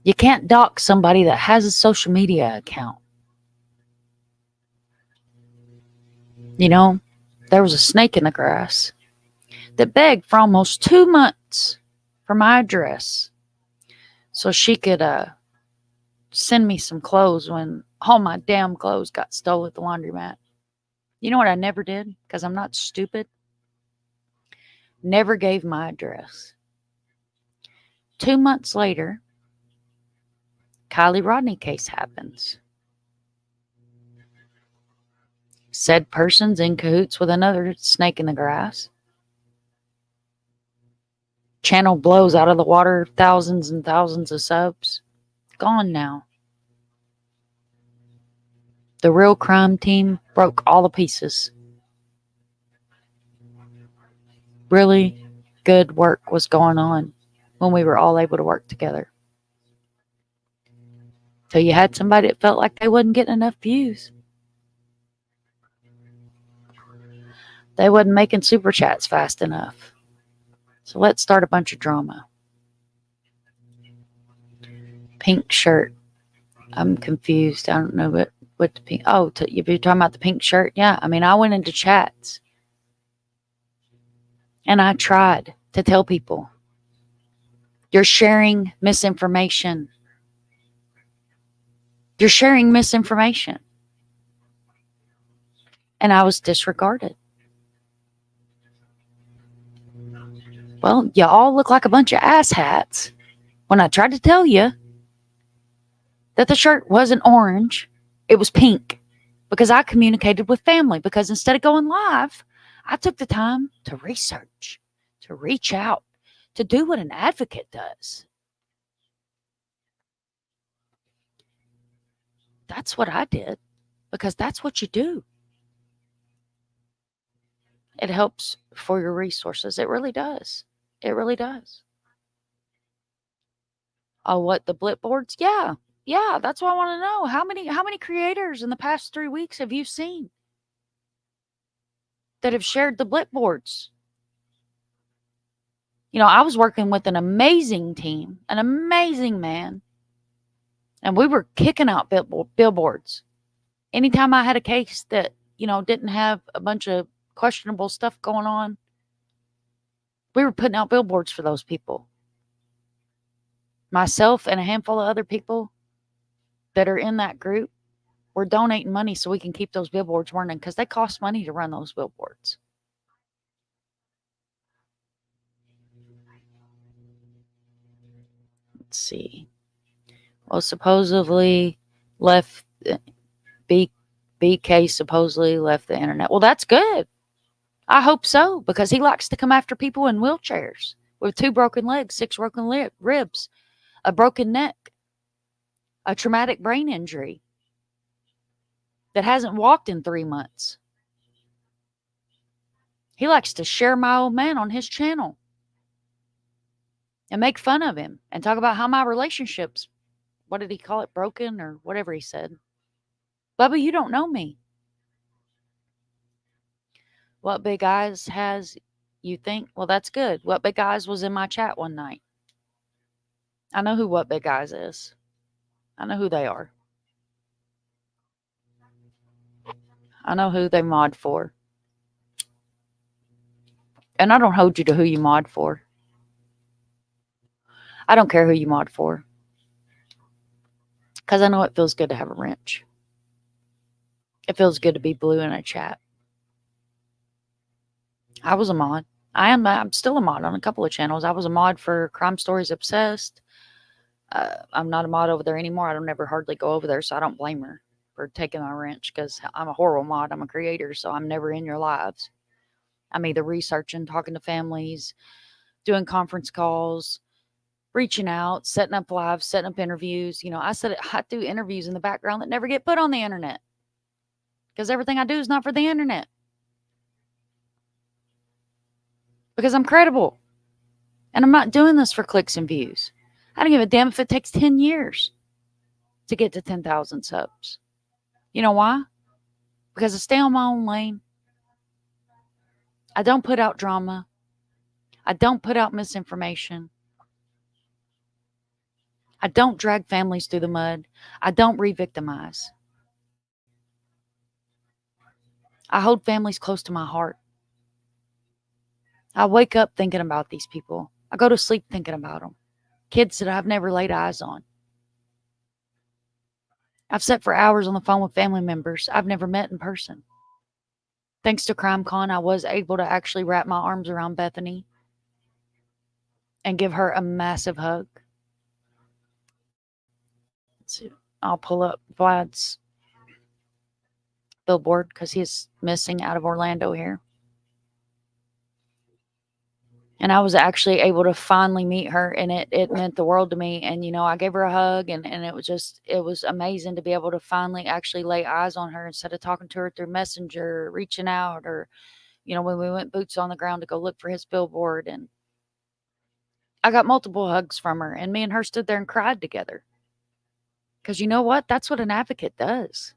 You can't dox somebody that has a social media account. You know, there was a snake in the grass that begged for almost 2 months for my address so she could send me some clothes when all my damn clothes got stolen at the laundromat. You know what I never did? Because I'm not stupid. Never gave my address. 2 months later, Kylie Rodney case happens. Said person's in cahoots with another snake in the grass. Channel blows out of the water, thousands and thousands of subs. Gone now. The real crime team broke all the pieces. Really good work was going on when we were all able to work together. So you had somebody that felt like they wasn't getting enough views. They wasn't making super chats fast enough. So let's start a bunch of drama. Pink shirt. I'm confused. I don't know what the pink. Oh, you're talking about the pink shirt? Yeah. I mean, I went into chats and I tried to tell people, you're sharing misinformation. You're sharing misinformation. And I was disregarded. Well, you all look like a bunch of asshats when I tried to tell you that the shirt wasn't orange, it was pink, because I communicated with family. Because instead of going live, I took the time to research, to reach out, to do what an advocate does. That's what I did, because that's what you do. It helps for your resources. It really does. It really does. Oh, what, the blip boards? Yeah. Yeah, that's what I want to know. How many creators in the past 3 weeks have you seen that have shared the blip boards? You know, I was working with an amazing team, an amazing man, and we were kicking out billboards. Anytime I had a case that, didn't have a bunch of questionable stuff going on, we were putting out billboards for those people. Myself and a handful of other people that are in that group, we're donating money so we can keep those billboards running, because they cost money to run those billboards. Let's see. Well, supposedly left BK supposedly left the internet. Well, that's good. I hope so, because he likes to come after people in wheelchairs with 2 broken legs, 6 broken ribs, a broken neck, a traumatic brain injury, that hasn't walked in 3 months. He likes to share my old man on his channel and make fun of him and talk about how my relationships, what did he call it, broken or whatever he said. Bubba, you don't know me. What Big Eyes has, you think? Well, that's good. What Big Eyes was in my chat one night. I know who What Big Eyes is. I know who they are. I know who they mod for. And I don't hold you to who you mod for. I don't care who you mod for, because I know it feels good to have a wrench. It feels good to be blue in a chat. I was a mod. I'm still a mod on a couple of channels. I was a mod for Crime Stories Obsessed. I'm not a mod over there anymore. I don't ever hardly go over there, so I don't blame her for taking my wrench, because I'm a horrible mod. I'm a creator, so I'm never in your lives. I'm either researching, talking to families, doing conference calls, reaching out, setting up lives, setting up interviews. I do interviews in the background that never get put on the internet, because everything I do is not for the internet. Because I'm credible. And I'm not doing this for clicks and views. I don't give a damn if it takes 10 years to get to 10,000 subs. You know why? Because I stay on my own lane. I don't put out drama. I don't put out misinformation. I don't drag families through the mud. I don't re-victimize. I hold families close to my heart. I wake up thinking about these people. I go to sleep thinking about them. Kids that I've never laid eyes on. I've sat for hours on the phone with family members I've never met in person. Thanks to CrimeCon, I was able to actually wrap my arms around Bethany and give her a massive hug. Let's see. I'll pull up Vlad's billboard because he's missing out of Orlando here. And I was actually able to finally meet her, and it meant the world to me. And, I gave her a hug, and it was amazing to be able to finally actually lay eyes on her instead of talking to her through Messenger, reaching out, or, when we went boots on the ground to go look for his billboard. And I got multiple hugs from her, and me and her stood there and cried together. Because you know what? That's what an advocate does.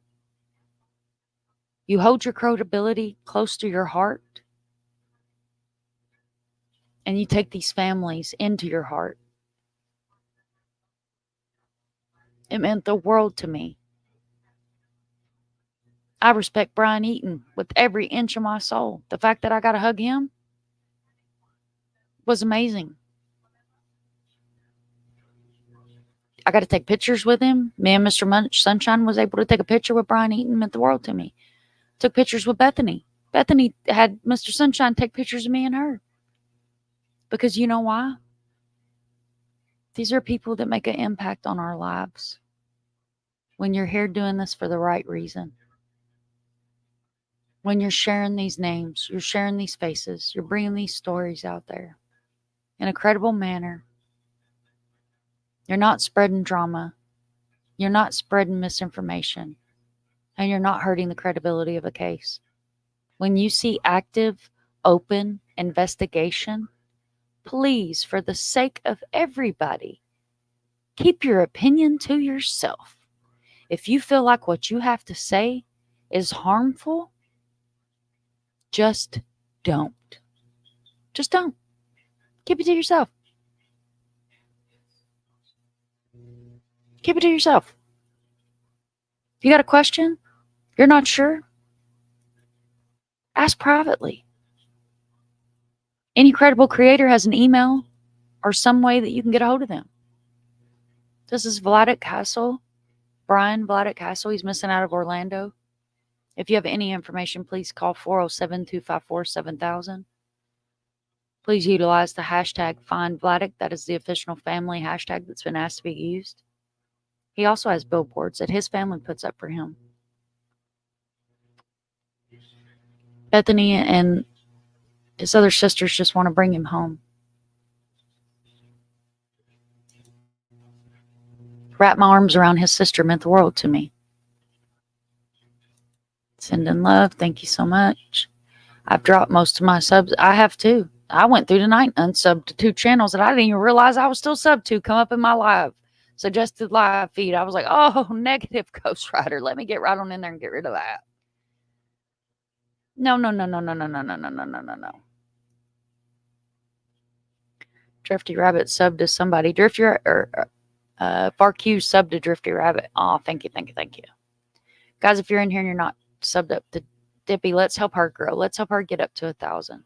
You hold your credibility close to your heart, and you take these families into your heart. It meant the world to me. I respect Brian Eaton with every inch of my soul. The fact that I got to hug him was amazing. I got to take pictures with him. Me and Mr. Sunshine was able to take a picture with Brian Eaton. It meant the world to me. Took pictures with Bethany. Bethany had Mr. Sunshine take pictures of me and her. Because you know why? These are people that make an impact on our lives. When you're here doing this for the right reason. When you're sharing these names, you're sharing these faces, you're bringing these stories out there in a credible manner. You're not spreading drama. You're not spreading misinformation. And you're not hurting the credibility of a case. When you see active, open investigation, please, for the sake of everybody, keep your opinion to yourself. If you feel like what you have to say is harmful, just don't. Just don't. Keep it to yourself. Keep it to yourself. If you got a question, you're not sure, ask privately. Any credible creator has an email or some way that you can get a hold of them. This is Vladic Castle, Brian Vladic Castle. He's missing out of Orlando. If you have any information, please call 407-254-7000. Please utilize the hashtag FindVladic. That is the official family hashtag that's been asked to be used. He also has billboards that his family puts up for him. Bethany and his other sisters just want to bring him home. Wrap my arms around his sister meant the world to me. Sending love. Thank you so much. I've dropped most of my subs. I have too. I went through tonight and unsubbed to 2 channels that I didn't even realize I was still subbed to come up in my live suggested live feed. I was like, oh, negative Ghost Rider. Let me get right on in there and get rid of that. No. Drifty Rabbit subbed to somebody. Drifty Farq subbed to Drifty Rabbit. Oh, thank you. Guys, if you're in here and you're not subbed up to Dippy, let's help her grow. Let's help her get up to 1,000.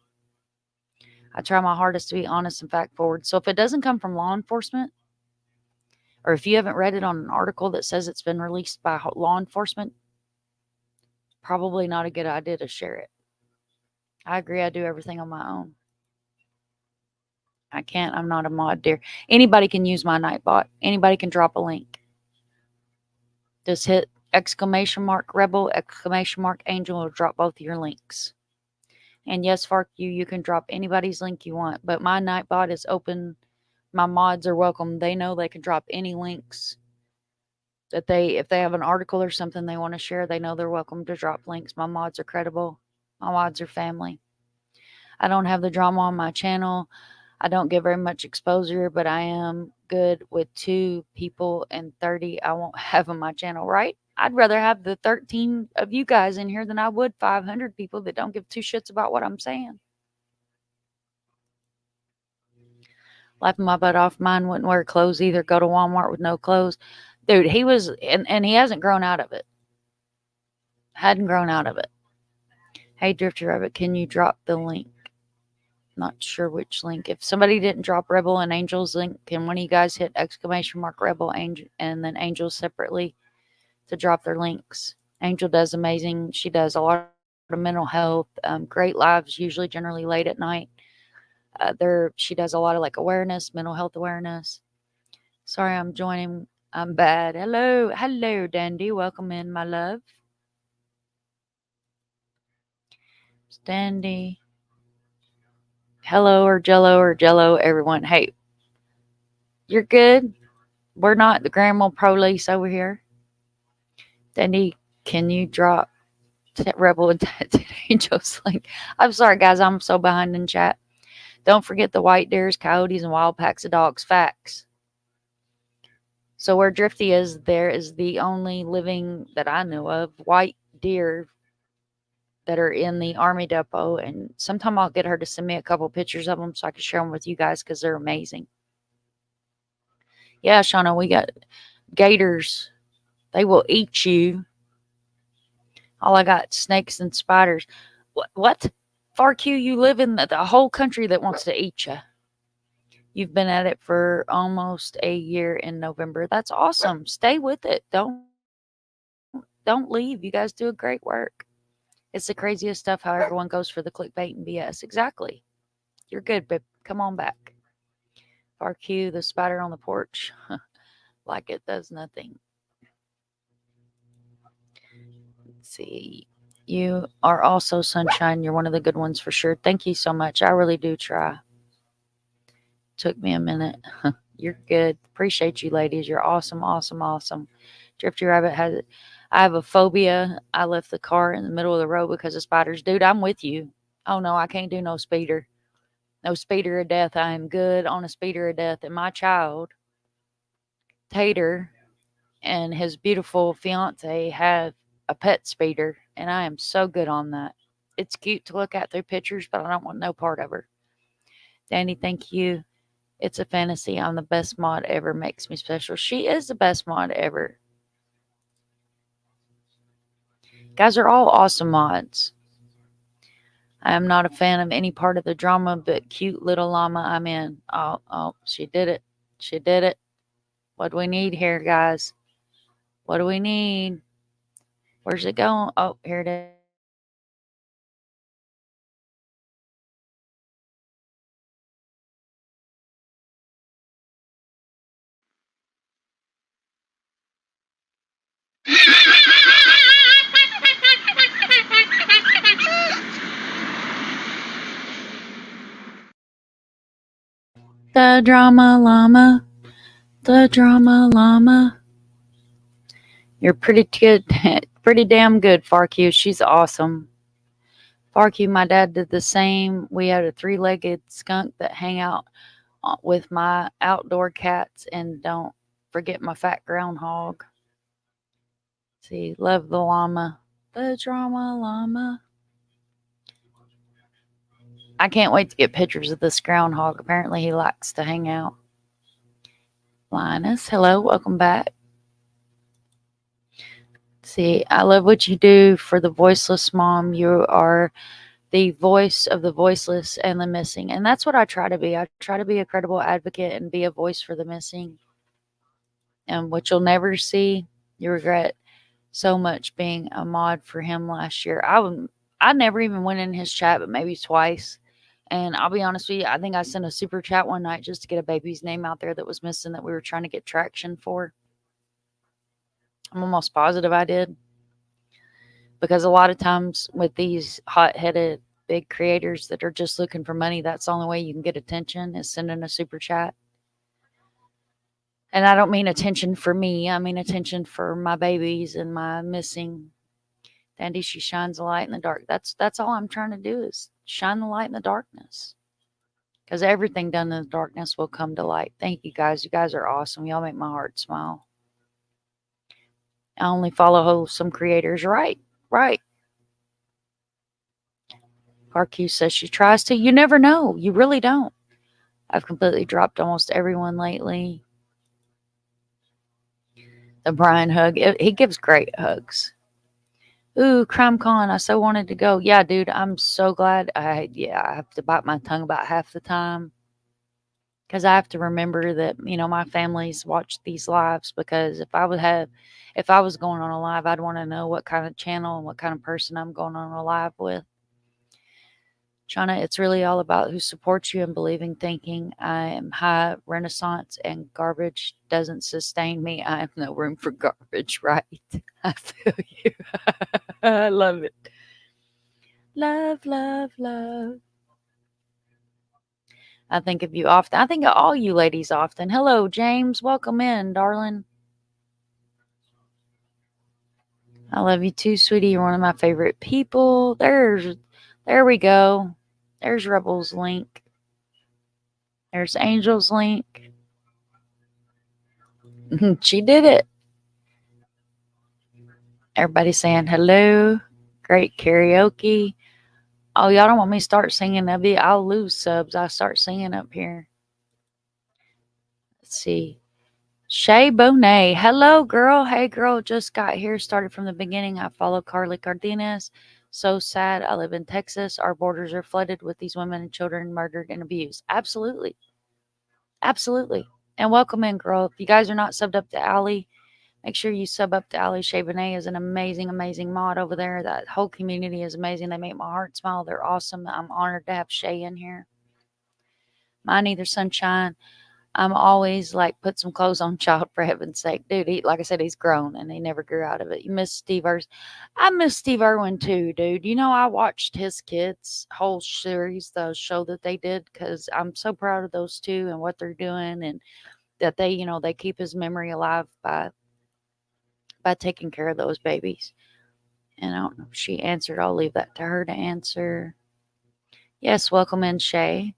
I try my hardest to be honest and fact forward. So if it doesn't come from law enforcement, or if you haven't read it on an article that says it's been released by law enforcement, probably not a good idea to share it. I agree. I do everything on my own. I can't. I'm not a mod, dear. Anybody can use my Nightbot. Anybody can drop a link. Just hit !Rebel, !Angel will drop both of your links. And yes, Farq, you can drop anybody's link you want. But my Nightbot is open. My mods are welcome. They know they can drop any links that if they have an article or something they want to share, they know they're welcome to drop links. My mods are credible. My mods are family. I don't have the drama on my channel. I don't get very much exposure, but I am good with 2 people and 30 I won't have on my channel, right? I'd rather have the 13 of you guys in here than I would 500 people that don't give 2 shits about what I'm saying. Laughing my butt off. Mine wouldn't wear clothes either. Go to Walmart with no clothes. Dude, he was, and he hasn't grown out of it. Hadn't grown out of it. Hey, Drifty Rabbit, can you drop the link? Not sure which link. If somebody didn't drop Rebel and Angels link, can one of you guys hit ! Rebel Angel and then Angels separately to drop their links? Angel does amazing. She does a lot of mental health, great lives, usually generally late at night. She does a lot of like awareness, mental health awareness. Sorry, I'm joining. I'm bad. Hello, Dandy. Welcome in, my love. Dandy. Hello or Jello, everyone. Hey, you're good. We're not the grandma police over here. Dandy, can you drop Rebel and Angels link? I'm sorry, guys. I'm so behind in chat. Don't forget the white deers, coyotes, and wild packs of dogs. Facts. So where Drifty is, there is the only living that I know of white deer that are in the Army depot. And sometime I'll get her to send me a couple pictures of them so I can share them with you guys because they're amazing. Yeah, Shauna, we got gators. They will eat you. All I got snakes and spiders. What? FarQ, you live in the whole country that wants to eat you. You've been at it for almost a year in November. That's awesome. Stay with it. Don't leave. You guys do a great work. It's the craziest stuff how everyone goes for the clickbait and BS. Exactly. You're good, babe. Come on back. FarQ, the spider on the porch. Like it does nothing. Let's see. You are also sunshine. You're one of the good ones for sure. Thank you so much. I really do try. Took me a minute. You're good. Appreciate you, ladies. You're awesome, awesome, awesome. Drifty Rabbit has it. I have a phobia. I left the car in the middle of the road because of spiders. Dude, I'm with you. Oh no, I can't do no speeder. No speeder of death. I am good on a speeder of death. And my child, Tater, and his beautiful fiance have a pet speeder, and I am so good on that. It's cute to look at through pictures, but I don't want no part of her. Danny, thank you. It's a fantasy. I'm the best mod ever. Makes me special. She is the best mod ever. Guys are all awesome mods. I am not a fan of any part of the drama, but cute little llama I'm in. Oh, she did it. She did it. What do we need here, guys? What do we need? Where's it going? Oh, here it is. The drama llama. The drama llama. You're pretty good. Pretty damn good, FarQ. She's awesome. FarQ, my dad did the same. We had a 3-legged skunk that hang out with my outdoor cats, and don't forget my fat groundhog. See, love the llama. The drama llama. I can't wait to get pictures of this groundhog. Apparently, he likes to hang out. Linus, hello, welcome back. See, I love what you do for the voiceless mom. You are the voice of the voiceless and the missing. And that's what I try to be. I try to be a credible advocate and be a voice for the missing. And what you'll never see, you regret so much being a mod for him last year. I never even went in his chat, but maybe twice. And I'll be honest with you, I think I sent a super chat one night just to get a baby's name out there that was missing that we were trying to get traction for. I'm almost positive I did. Because a lot of times with these hot-headed big creators that are just looking for money, that's the only way you can get attention is sending a super chat. And I don't mean attention for me. I mean attention for my babies and my missing. Dandy, she shines a light in the dark. That's all I'm trying to do is shine the light in the darkness. Because everything done in the darkness will come to light. Thank you guys. You guys are awesome. Y'all make my heart smile. I only follow wholesome creators. Right. RQ says she tries to. You never know. You really don't. I've completely dropped almost everyone lately. The Brian hug. He gives great hugs. Ooh, CrimeCon, I so wanted to go. Yeah, dude, I'm so glad. I have to bite my tongue about half the time because I have to remember that, my family's watched these lives because if I was going on a live, I'd want to know what kind of channel and what kind of person I'm going on a live with. Shauna, it's really all about who supports you and believing thinking. I am high renaissance and garbage doesn't sustain me. I have no room for garbage, right? I feel you. I love it. Love, love, love. I think of you often. I think of all you ladies often. Hello, James. Welcome in, darling. I love you too, sweetie. You're one of my favorite people. There we go. There's Rebel's link. There's Angel's link. She did it. Everybody saying hello. Great karaoke. Oh, y'all don't want me to start singing. I'll lose subs. I start singing up here. Let's see. Shay Bonet. Hello, girl. Hey, girl. Just got here. Started from the beginning. I follow Carly Cardenas. So sad. I live in Texas. Our borders are flooded with these women and children murdered and abused. Absolutely. Absolutely. And welcome in, girl. If you guys are not subbed up to Allie, make sure you sub up to Allie. Shay Bonet is an amazing, amazing mod over there. That whole community is amazing. They make my heart smile. They're awesome. I'm honored to have Shay in here. Mine either sunshine. I'm always like, put some clothes on, child, for heaven's sake. Dude, like I said, he's grown and he never grew out of it. You miss Steve Irwin. I miss Steve Irwin too, dude. I watched his kids' whole series, the show that they did, because I'm so proud of those two and what they're doing, and that they keep his memory alive by taking care of those babies. And I don't know if she answered. I'll leave that to her to answer. Yes, welcome in, Shay.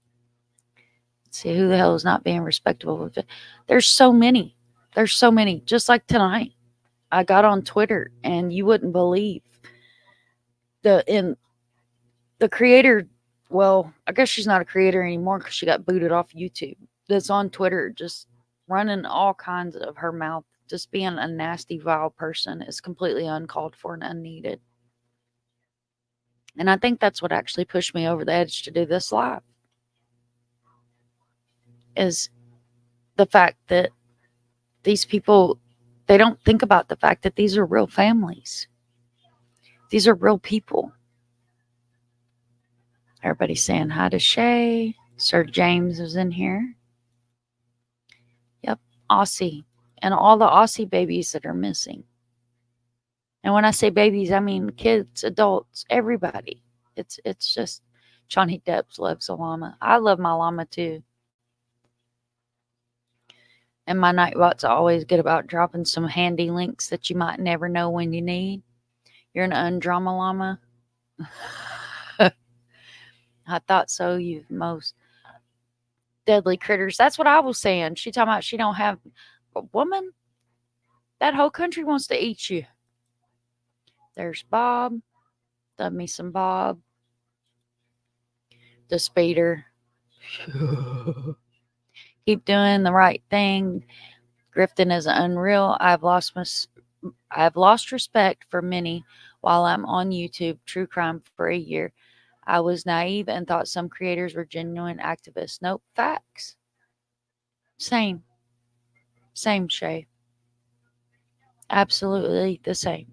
See who the hell is not being respectable with it. There's so many. There's so many. Just like tonight, I got on Twitter and you wouldn't believe the creator. Well, I guess she's not a creator anymore because she got booted off YouTube. That's on Twitter, just running all kinds of her mouth, just being a nasty, vile person is completely uncalled for and unneeded. And I think that's what actually pushed me over the edge to do this live. Is the fact that these people, they don't think about the fact that these are real families. These are real people. Everybody's saying hi to Shay. Sir James is in here. Yep, Aussie. And all the Aussie babies that are missing. And when I say babies, I mean kids, adults, everybody. It's just Johnny Depp loves a llama. I love my llama too. And my Nightbot's always good about dropping some handy links that you might never know when you need. You're an undrama llama. I thought so. You most deadly critters. That's what I was saying. She talking about she don't have a woman. That whole country wants to eat you. There's Bob. Love me some Bob. The speeder. Keep doing the right thing. Grifting is unreal. I've lost respect for many while I'm on YouTube true crime for a year. I was naive and thought some creators were genuine activists. Nope, facts. Same, Shay. Absolutely the same.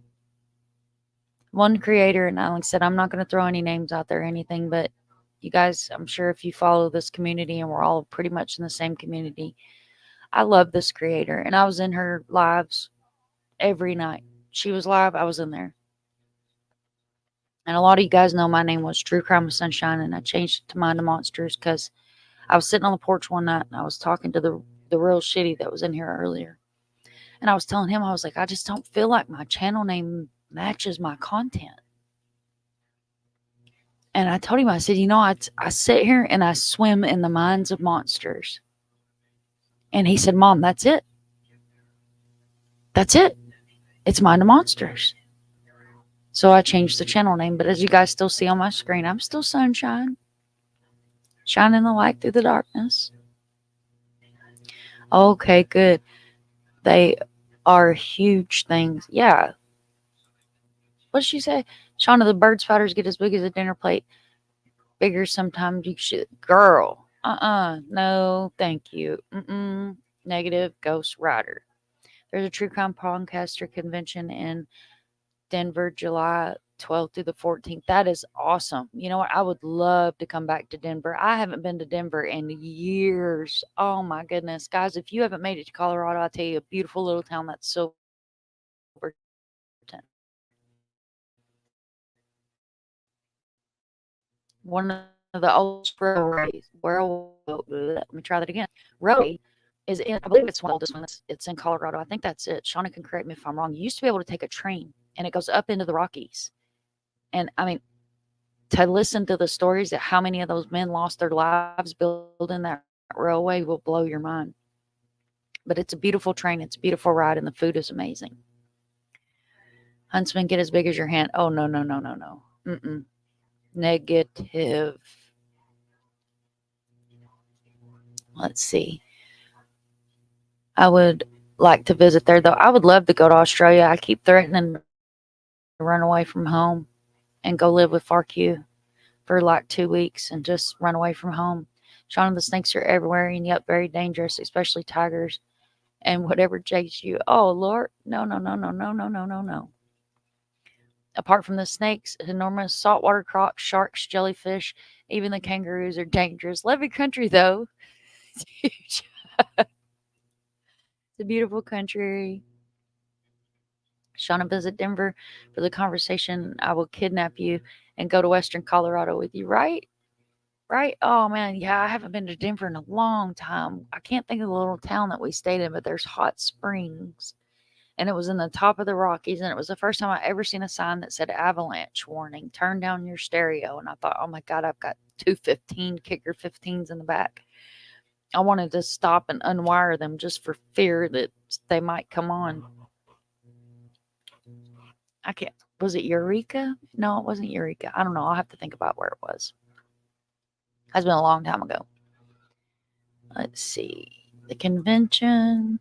One creator, and like I said, I'm not going to throw any names out there or anything, but you guys, I'm sure if you follow this community, and we're all pretty much in the same community, I love this creator, and I was in her lives every night. She was live, I was in there. And a lot of you guys know my name was True Crime with Sunshine, and I changed it to Mind the Monsters because I was sitting on the porch one night and I was talking to the real shitty that was in here earlier. And I was telling him, I was like, I just don't feel like my channel name matches my content. And I told him, I said, I sit here and I swim in the minds of monsters. And he said, Mom, that's it. That's it. It's Mind the Monsters. So I changed the channel name. But as you guys still see on my screen, I'm still Sunshine. Shining the light through the darkness. Okay, good. They are huge things. Yeah. What did she say? Shauna, the bird spiders get as big as a dinner plate. Bigger sometimes. You should. Girl. No, thank you. Negative. Ghost Rider. There's a True Crime Podcaster convention in Denver, July 12th through the 14th. That is awesome. You know what? I would love to come back to Denver. I haven't been to Denver in years. Oh my goodness. Guys, if you haven't made it to Colorado, I'll tell you a beautiful little town that's Silverton. One of the oldest let me try that again. Railway is in, I believe it's one of the oldest ones. It's in Colorado. I think that's it. Shauna can correct me if I'm wrong. You used to be able to take a train and it goes up into the Rockies. And I mean, to listen to the stories that how many of those men lost their lives building that railway will blow your mind. But it's a beautiful train, it's a beautiful ride, and the food is amazing. Huntsman, get as big as your hand. Oh, no, no, no, no, no. Negative. Let's see. I would like to visit there, though. I would love to go to Australia. I keep threatening to run away from home and go live with FARQ for like 2 weeks and just run away from home. Shauna, the snakes are everywhere and yet very dangerous, especially tigers and whatever chase you. Oh, Lord. No, no, no, no, no, no, no, no, no. Apart from the snakes, enormous saltwater crocs, sharks, jellyfish, even the kangaroos are dangerous. Levy country, though. It's huge. It's a beautiful country. Shauna, visit Denver for the conversation. I will kidnap you and go to Western Colorado with you, right? Right? Oh man, yeah, I haven't been to Denver in a long time. I can't think of the little town that we stayed in, but there's hot springs. And it was in the top of the Rockies, and it was the first time I ever seen a sign that said avalanche warning, turn down your stereo. And I thought, oh my God, I've got two 15 kicker 15s in the back. I wanted to stop and unwire them just for fear that they might come on. I can't. Was it Eureka? No, it wasn't Eureka. I don't know. I'll have to think about where it was. Has been a long time ago. Let's see. The convention.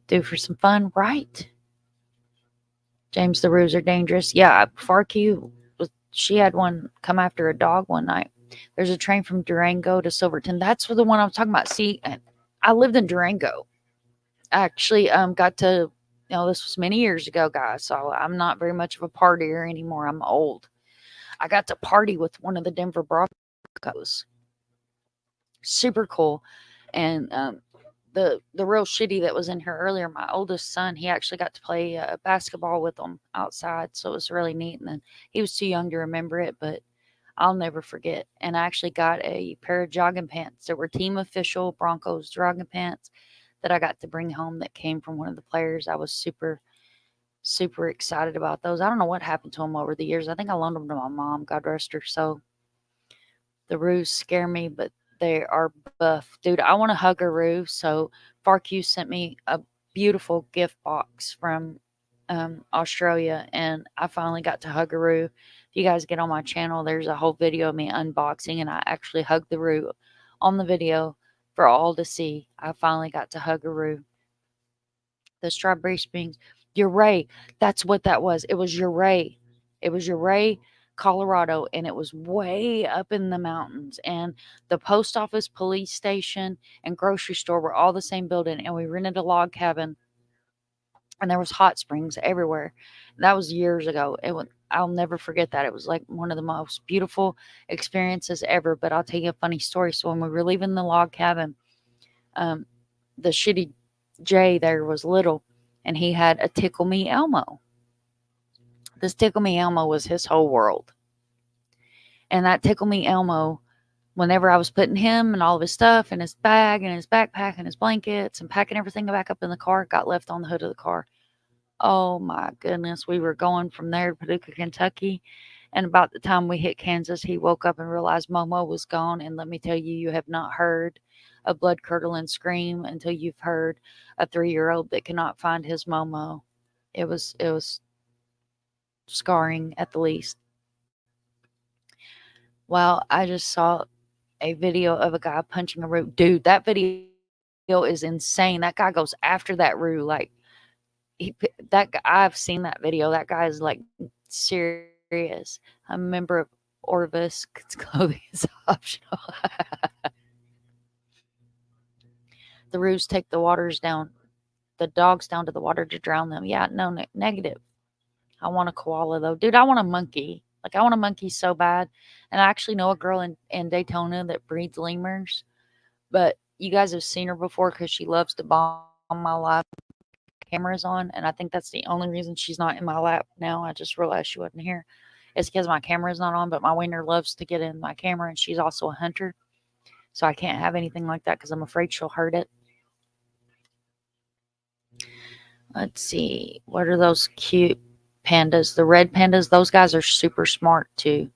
Do for some fun, right? James, the roos are dangerous. Yeah, Farq was. She had one come after a dog one night. There's a train from Durango to Silverton. That's for the one I was talking about. See, I lived in Durango. I actually got to. This was many years ago, guys. So I'm not very much of a partier anymore. I'm old. I got to party with one of the Denver Broncos. Super cool. And the real shitty that was in here earlier, my oldest son, he actually got to play basketball with them outside, so it was really neat. And then he was too young to remember it, but I'll never forget. And I actually got a pair of jogging pants that were team official Broncos jogging pants that I got to bring home that came from one of the players. I was super super excited about those. I don't know what happened to them over the years. I think I loaned them to my mom, God rest her soul. The roos scare me, but they are buff. Dude, I want to hug a roo. So FARQ sent me a beautiful gift box from Australia, and I finally got to hug a roo. If you guys get on my channel, there's a whole video of me unboxing, and I actually hugged the roo on the video for all to see. I finally got to hug a roo. The strawberry springs. Ouray, that's what that was. It was Ouray. It was Ouray, Colorado, and it was way up in the mountains. And the post office, police station, and grocery store were all the same building. And we rented a log cabin, and there was hot springs everywhere. That was years ago. I'll never forget that. It was like one of the most beautiful experiences ever. But I'll tell you a funny story. So when we were leaving the log cabin, um, the shitty Jay there was little, and he had a Tickle Me Elmo. This Tickle Me Elmo was his whole world. And that Tickle Me Elmo, whenever I was putting him and all of his stuff in his bag and his backpack and his blankets and packing everything back up in the car, got left on the hood of the car. Oh my goodness. We were going from there to Paducah, Kentucky. And about the time we hit Kansas, he woke up and realized Momo was gone. And let me tell you, you have not heard a blood curdling scream until you've heard a 3-year-old that cannot find his Momo. It was scarring at the least. Well, I just saw a video of a guy punching a roo. Dude, that video is insane. That guy goes after that roo like I've seen that video. That guy is like serious. A member of Orvis clothing is optional. The roos take the dogs down to the water to drown them. Yeah, no, negative. I want a koala though. Dude, I want a monkey. Like, I want a monkey so bad. And I actually know a girl in Daytona that breeds lemurs. But you guys have seen her before because she loves to bomb my live cameras on. And I think that's the only reason she's not in my lap now. I just realized she wasn't here. It's because my camera's not on, but my wiener loves to get in my camera, and she's also a hunter. So I can't have anything like that because I'm afraid she'll hurt it. Let's see. What are those cute pandas? The red pandas, those guys are super smart too.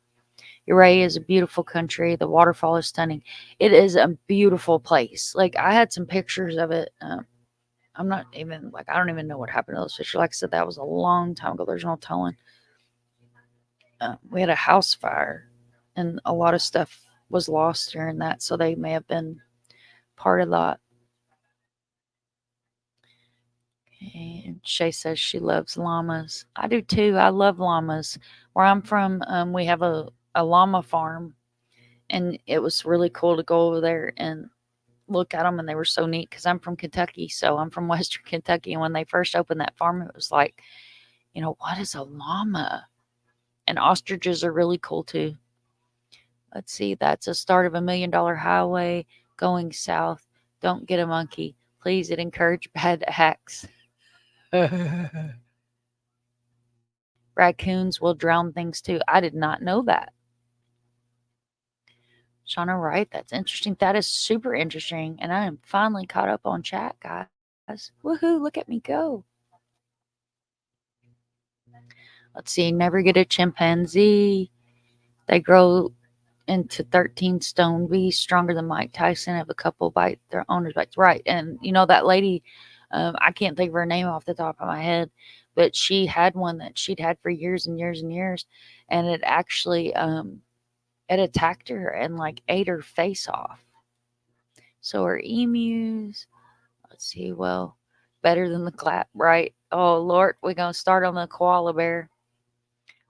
Uray is a beautiful country. The waterfall is stunning. It is a beautiful place. Like, I had some pictures of it. I'm not even, like, I don't even know what happened to those pictures. Like I said, that was a long time ago. There's no telling. We had a house fire, and a lot of stuff was lost during that, so they may have been part of that. And Shay says she loves llamas. I do too. I love llamas. Where I'm from, we have a llama farm, and it was really cool to go over there and look at them, and they were so neat because I'm from Kentucky, so I'm from Western Kentucky, and when they first opened that farm, it was like, what is a llama? And ostriches are really cool too. Let's see, that's a start of $1 million highway going south. Don't get a monkey. Please, it encourage bad acts. Raccoons will drown things too. I did not know that. Shauna Wright, that's interesting. That is super interesting. And I am finally caught up on chat, guys. Woohoo, look at me go. Let's see, never get a chimpanzee. They grow into 13 stone beasts, stronger than Mike Tyson. Have a couple bite their owners bites. Right. And that lady, I can't think of her name off the top of my head, but she had one that she'd had for years and years and years. And it actually, it attacked her and like ate her face off. So her emus, let's see, well, better than the clap, right? Oh, Lord, we're going to start on the koala bear.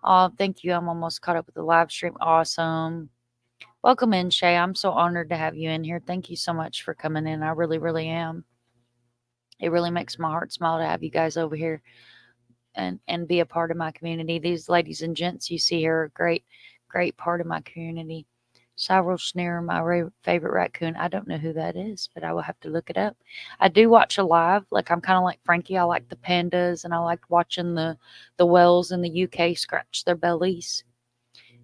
Oh, thank you. I'm almost caught up with the live stream. Awesome. Welcome in, Shay. I'm so honored to have you in here. Thank you so much for coming in. I really, really am. It really makes my heart smile to have you guys over here and be a part of my community. These ladies and gents you see here are a great part of my community. Cyril Schneer, my favorite raccoon. I don't know who that is, but I will have to look it up. I do watch a live. Like, I'm kind of like Frankie. I like the pandas, and I like watching the whales in the UK scratch their bellies,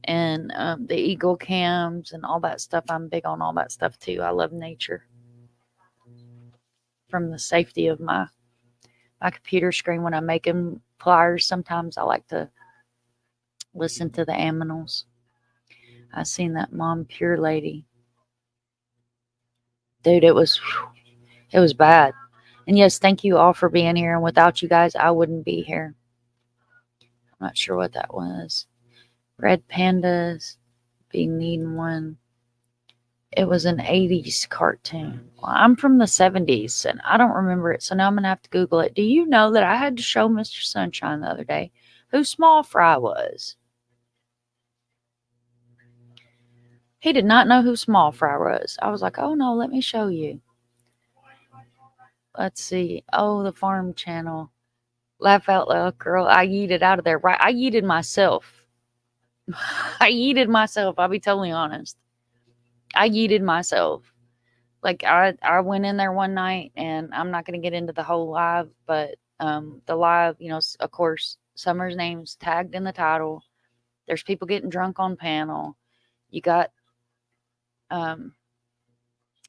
and the eagle cams and all that stuff. I'm big on all that stuff too. I love nature. From the safety of my computer screen when I'm making flyers, sometimes I like to listen to the animals. I seen that Mom Pure lady. Dude, it was bad. And yes, thank you all for being here. And without you guys, I wouldn't be here. I'm not sure what that was. Red pandas, being needing one. It was an 80s cartoon. Well, I'm from the 70s, and I don't remember it, so now I'm going to have to Google it. Do you know that I had to show Mr. Sunshine the other day who Small Fry was? He did not know who Small Fry was. I was like, oh no, let me show you. Let's see. Oh, the Farm Channel. Laugh out loud, girl. I yeeted out of there. Right. I yeeted myself. I yeeted myself. I'll be totally honest. I yeeted myself. Like, I went in there one night, and I'm not going to get into the whole live, but the live, of course, Summer's name's tagged in the title. There's people getting drunk on panel. You got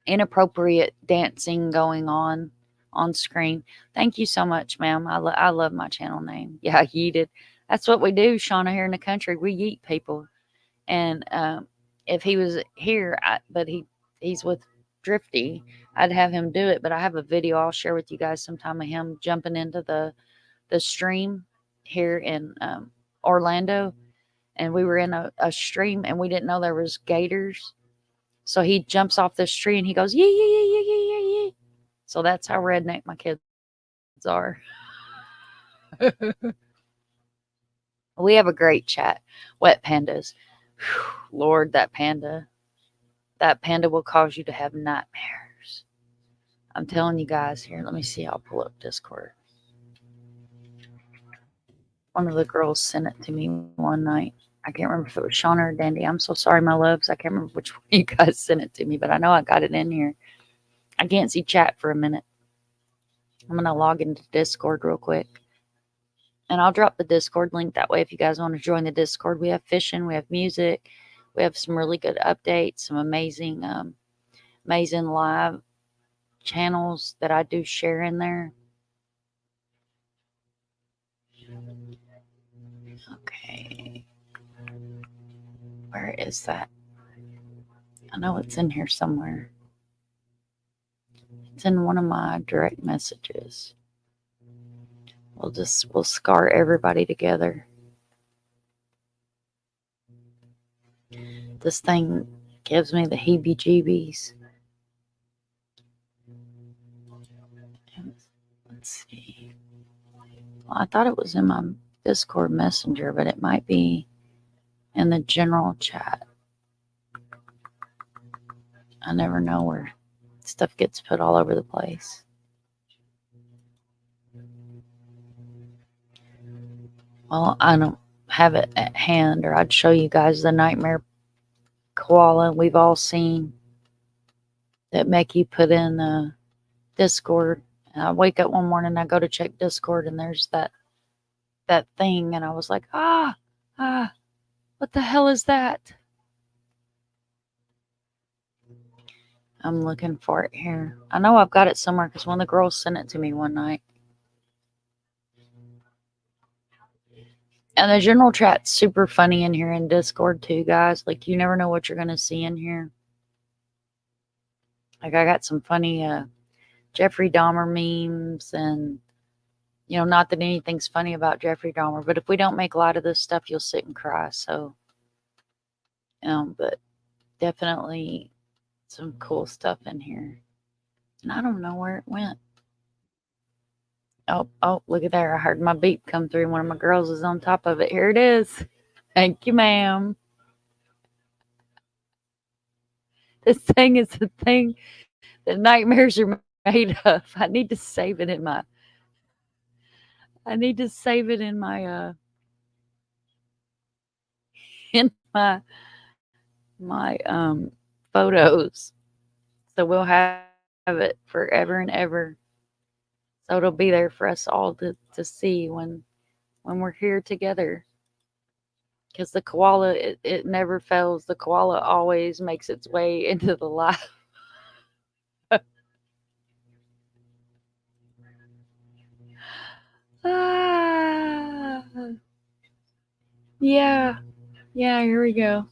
inappropriate dancing going on screen. Thank you so much, ma'am. I love my channel name. Yeah, yeeted. That's what we do, Shauna, here in the country. We yeet people. And if he was here, but he's with Drifty, I'd have him do it. But I have a video I'll share with you guys sometime of him jumping into the stream here in Orlando. And we were in a stream, and we didn't know there was gators. So he jumps off this tree, and he goes, yee, yee, yee, yee, yee, yee. So that's how redneck my kids are. We have a great chat. Wet pandas. Whew, Lord, that panda. That panda will cause you to have nightmares. I'm telling you guys here. Let me see. I'll pull up Discord. One of the girls sent it to me one night. I can't remember if it was Shauna or Dandy. I'm so sorry, my loves. I can't remember which one you guys sent it to me, but I know I got it in here. I can't see chat for a minute. I'm going to log into Discord real quick. And I'll drop the Discord link that way if you guys want to join the Discord. We have fishing, we have music, we have some really good updates, some amazing live channels that I do share in there. Okay. Where is that? I know it's in here somewhere. It's in one of my direct messages. We'll scar everybody together. This thing gives me the heebie-jeebies. Let's see. Well, I thought it was in my Discord messenger, but it might be in the general chat. I never know where stuff gets put all over the place. Well, I don't have it at hand, or I'd show you guys the nightmare koala we've all seen that Mecky put in Discord. And I wake up one morning, I go to check Discord, and there's that thing, and I was like, what the hell is that? I'm looking for it here. I know I've got it somewhere because one of the girls sent it to me one night. And the general chat's super funny in here in Discord too, guys. Like, you never know what you're going to see in here. Like, I got some funny Jeffrey Dahmer memes, and, you know, not that anything's funny about Jeffrey Dahmer, but if we don't make light of this stuff, you'll sit and cry. So, but definitely some cool stuff in here. And I don't know where it went. Oh, look at there. I heard my beep come through. One of my girls is on top of it. Here it is. Thank you, ma'am. This thing is the thing that nightmares are made of. I need to save it in my photos. So we'll have it forever and ever. So it'll be there for us all to see when we're here together. Because the koala, it never fails. The koala always makes its way into the light. Yeah, here we go.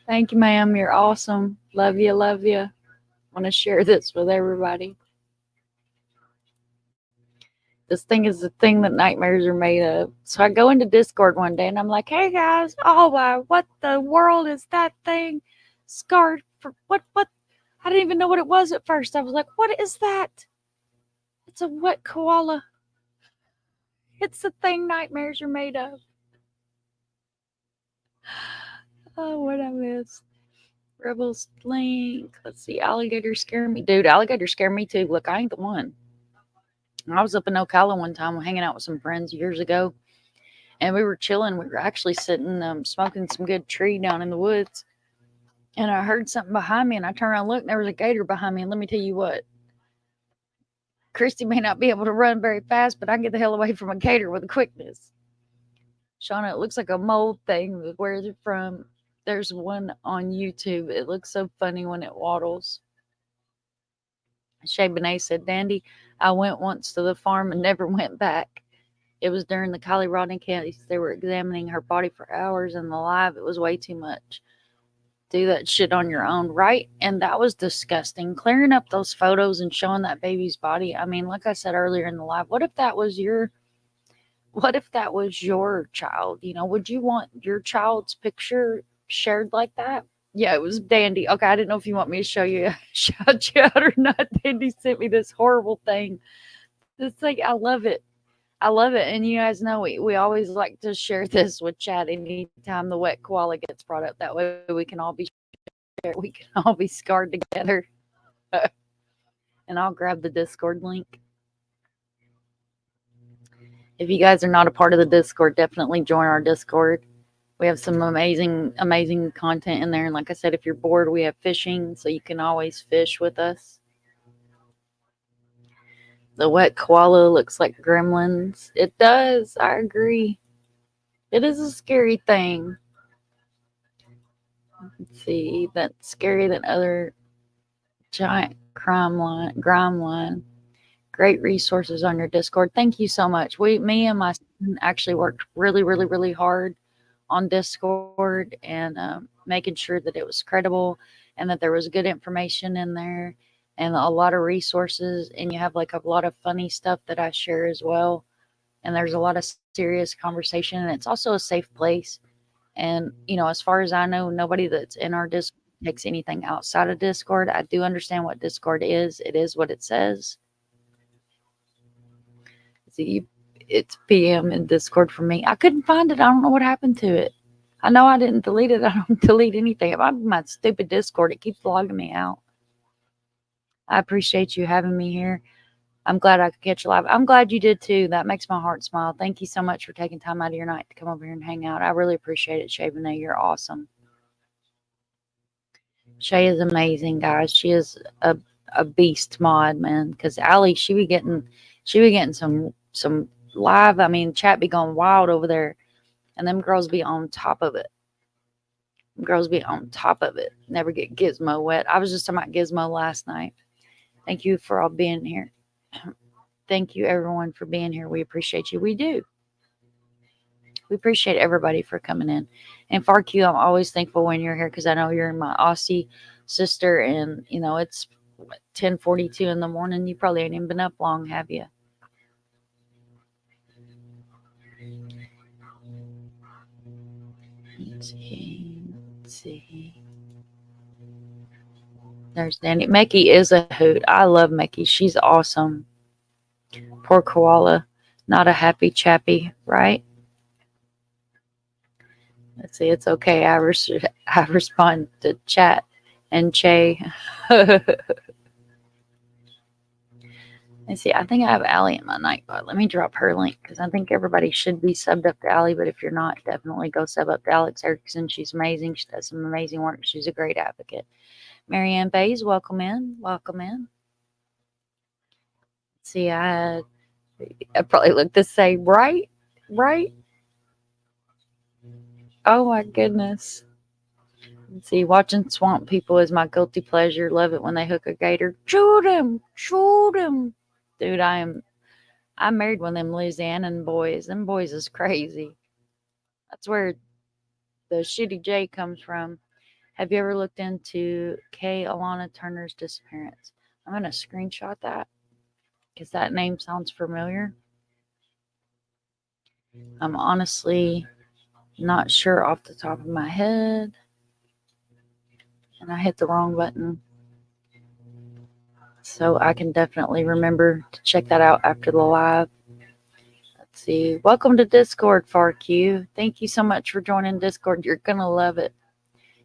Thank you, ma'am. You're awesome. Love you. Want to share this with everybody. This thing is the thing that nightmares are made of. So I go into Discord one day and I'm like, hey guys, what the world is that thing? Scarred for what? I didn't even know what it was at first. I was like, what is that? It's a wet koala. It's the thing nightmares are made of. Oh, what I missed. Rebels link. Let's see. Alligators scare me. Dude, alligators scare me too. Look, I ain't the one. I was up in Ocala one time hanging out with some friends years ago, and we were chilling. We were actually sitting smoking some good tree down in the woods, and I heard something behind me, and I turned around and looked, and there was a gator behind me. And let me tell you what, Christy may not be able to run very fast, but I can get the hell away from a gator with a quickness. Shauna, it looks like a mold thing. Where is it from? There's one on YouTube. It looks so funny when it waddles. Shay Benet said, Dandy, I went once to the farm and never went back. It was during the Kylie Rodney case. They were examining her body for hours, and the live, it was way too much. Do that shit on your own, right? And that was disgusting. Clearing up those photos and showing that baby's body. I mean, like I said earlier in the live, what if that was your child? You know, would you want your child's picture shared like that? Yeah, it was Dandy. Okay, I didn't know if you want me to shout you out or not. Dandy sent me this horrible thing. This thing, I love it. I love it. And you guys know we always like to share this with chat anytime the wet koala gets brought up. That way we can all be we can all be scarred together. And I'll grab the Discord link. If you guys are not a part of the Discord, definitely join our Discord. We have some amazing content in there. And like I said, if you're bored, we have fishing, so you can always fish with us. The wet koala looks like gremlins. It does. I agree. It is a scary thing. Let's see, that's scary than other giant grime line. Great resources on your Discord. Thank you so much. Me and my son actually worked really hard on Discord and making sure that it was credible and that there was good information in there and a lot of resources. And you have like a lot of funny stuff that I share as well. And there's a lot of serious conversation, and it's also a safe place. And, as far as I know, nobody that's in our Discord takes anything outside of Discord. I do understand what Discord is. It is what it says. See, it's PM in Discord for me. I couldn't find it. I don't know what happened to it. I know I didn't delete it. I don't delete anything. If I'm my stupid Discord, it keeps logging me out. I appreciate you having me here. I'm glad I could catch you live. I'm glad you did too. That makes my heart smile. Thank you so much for taking time out of your night to come over here and hang out. I really appreciate it, Shay Bonet. You're awesome. Shay is amazing, guys. She is a beast mod, man. Because Allie, she be getting some live. I mean, chat be going wild over there, and them girls be on top of it. Girls be on top of it. Never get Gizmo wet. I was just talking about Gizmo last night. Thank you for all being here. Thank you, everyone, for being here. We appreciate you. We do. We appreciate everybody for coming in. And FarQ, I'm always thankful when you're here because I know you're my Aussie sister, and it's 10:42 in the morning. You probably ain't even been up long, have you? Let's see. There's Danny. Mecky is a hoot. I love Mecky. She's awesome. Poor koala. Not a happy chappy, right? Let's see. It's okay. I respond to chat and Che. Let's see. I think I have Allie in my Nightbot. Let me drop her link because I think everybody should be subbed up to Allie. But if you're not, definitely go sub up to Alex Erickson. She's amazing. She does some amazing work. She's a great advocate. Marianne Bays, welcome in. Welcome in. Let's see, I probably look the same, right? Right? Oh my goodness. Let's see, watching swamp people is my guilty pleasure. Love it when they hook a gator. Shoot him! Shoot him! Dude, I'm married one of them Louisianan boys. Them boys is crazy. That's where the Shitty J comes from. Have you ever looked into Kay Alana Turner's disappearance? I'm going to screenshot that because that name sounds familiar. I'm honestly not sure off the top of my head. And I hit the wrong button. So I can definitely remember to check that out after the live. Let's see. Welcome to Discord, FarQ. Thank you so much for joining Discord. You're going to love it.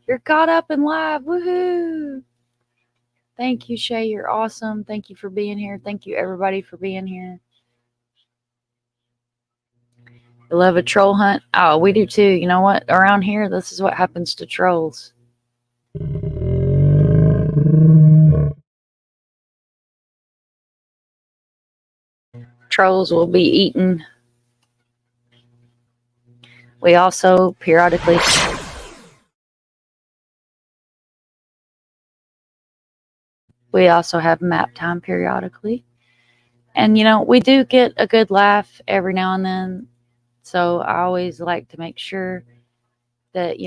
You're caught up in live. Woohoo! Thank you, Shay. You're awesome. Thank you for being here. Thank you, everybody, for being here. You love a troll hunt? Oh, we do too. You know what? Around here, this is what happens to trolls. Trolls will be eaten. We also periodically... We also have map time periodically. And, we do get a good laugh every now and then. So I always like to make sure that,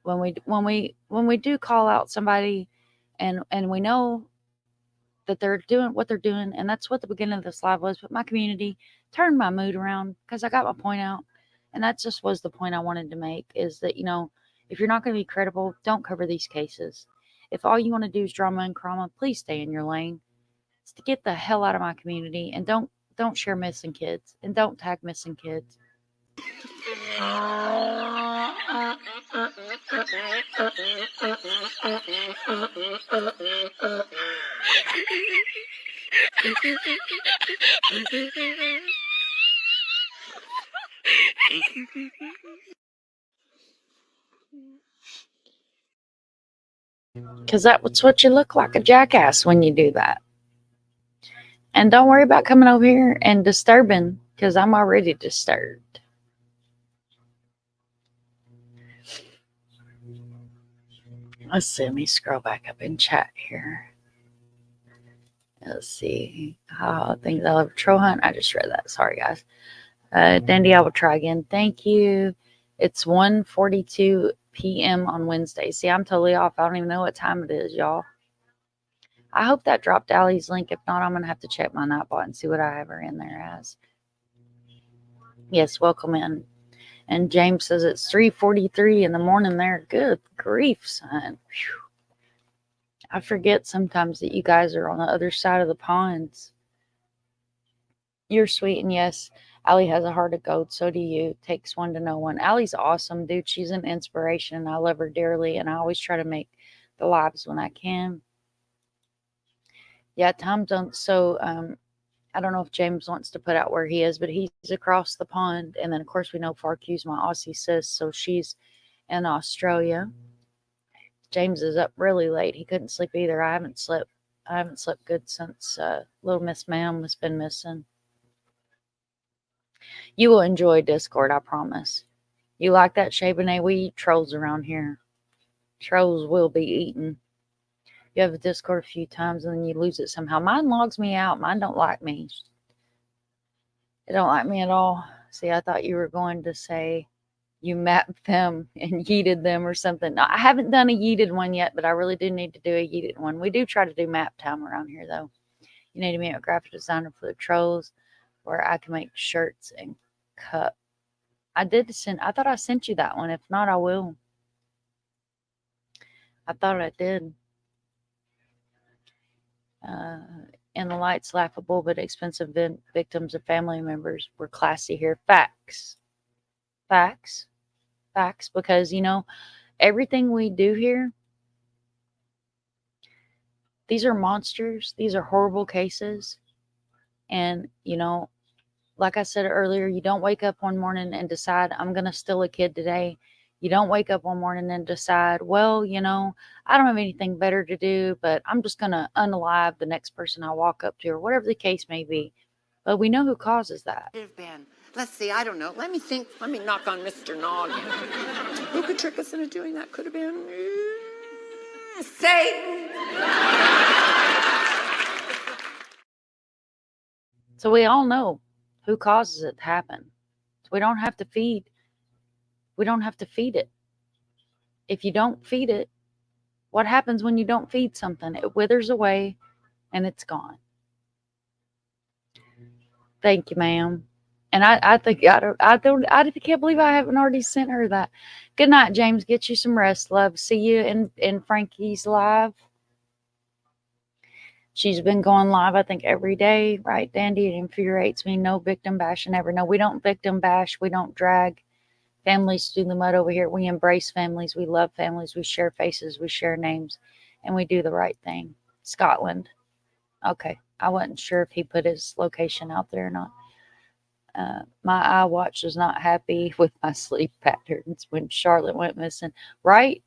when we do call out somebody and we know that they're doing what they're doing, and that's what the beginning of this live was, but my community turned my mood around because I got my point out. And that just was the point I wanted to make, is that, if you're not going to be credible, don't cover these cases. If all you want to do is drama and trauma, please stay in your lane. It's to get the hell out of my community, and don't Don't share missing kids. And don't tag missing kids. Because that's what you look like, a jackass, when you do that. And don't worry about coming over here and disturbing, because I'm already disturbed. Let's see. Let me scroll back up in chat here. Let's see. Things I love troll hunt. I just read that. Sorry, guys. Dandy, I will try again. Thank you. It's 1:42 p.m. on Wednesday. See, I'm totally off. I don't even know what time it is, y'all. I hope that dropped Allie's link. If not, I'm going to have to check my Nightbot and see what I have her in there as. Yes, welcome in. And James says it's 3:43 in the morning there. Good grief, son. Whew. I forget sometimes that you guys are on the other side of the ponds. You're sweet, and yes, Allie has a heart of gold. So do you. Takes one to know one. Allie's awesome, dude. She's an inspiration. I love her dearly, and I always try to make the lives when I can. Yeah, time zones. So I don't know if James wants to put out where he is, but he's across the pond. And then, of course, we know Farqu's my Aussie sis, so she's in Australia. James is up really late. He couldn't sleep either. I haven't slept good since little Miss Ma'am has been missing. You will enjoy Discord, I promise. You like that, Shabane? We eat trolls around here. Trolls will be eaten. You have a Discord a few times and then you lose it somehow. Mine logs me out. Mine don't like me. It don't like me at all. See, I thought you were going to say you mapped them and yeeted them or something. No, I haven't done a yeeted one yet, but I really do need to do a yeeted one. We do try to do map time around here, though. You need to meet a graphic designer for the trolls where I can make shirts and cup. I thought I sent you that one. If not, I will. I thought I did. And the lights laughable, but expensive victims of family members were classy here. Facts. Because, everything we do here, these are monsters. These are horrible cases. And, like I said earlier, you don't wake up one morning and decide, I'm going to steal a kid today. You don't wake up one morning and decide, well, I don't have anything better to do, but I'm just going to unalive the next person I walk up to, or whatever the case may be. But we know who causes that. Let's see, I don't know. Let me think. Let me knock on Mr. Noggin. Who could trick us into doing that? Could have been Satan. So we all know who causes it to happen. So we don't have to feed it. If you don't feed it, what happens when you don't feed something? It withers away and it's gone. Thank you, ma'am. And I can't believe I haven't already sent her that. Good night, James. Get you some rest, love. See you in Frankie's live. She's been going live, I think, every day, right, Dandy? It infuriates me. No victim bashing ever. No, we don't victim bash. We don't drag families through the mud over here. We embrace families. We love families. We share faces. We share names. And we do the right thing. Scotland. Okay. I wasn't sure if he put his location out there or not. My iWatch was not happy with my sleep patterns when Charlotte went missing. Right?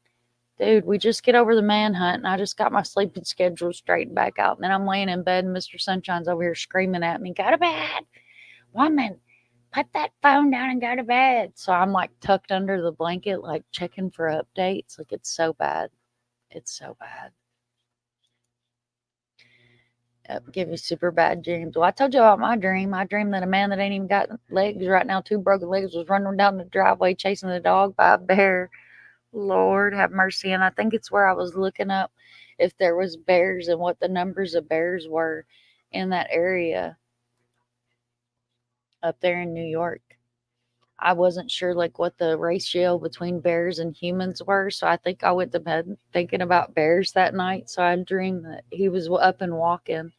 Dude, we just get over the manhunt, and I just got my sleeping schedule straightened back out. And then I'm laying in bed, and Mr. Sunshine's over here screaming at me, go to bed. Woman, put that phone down and go to bed. So I'm like tucked under the blanket, like checking for updates. Like, it's so bad. It's so bad. Give you super bad dreams. Well, I told you about my dream. I dreamed that a man that ain't even got legs right now, 2 broken legs, was running down the driveway chasing the dog by a bear. Lord have mercy. And I think it's where I was looking up if there was bears and what the numbers of bears were in that area up there in New York. I wasn't sure like what the ratio between bears and humans were. So I think I went to bed thinking about bears that night. So I dreamed that he was up and walking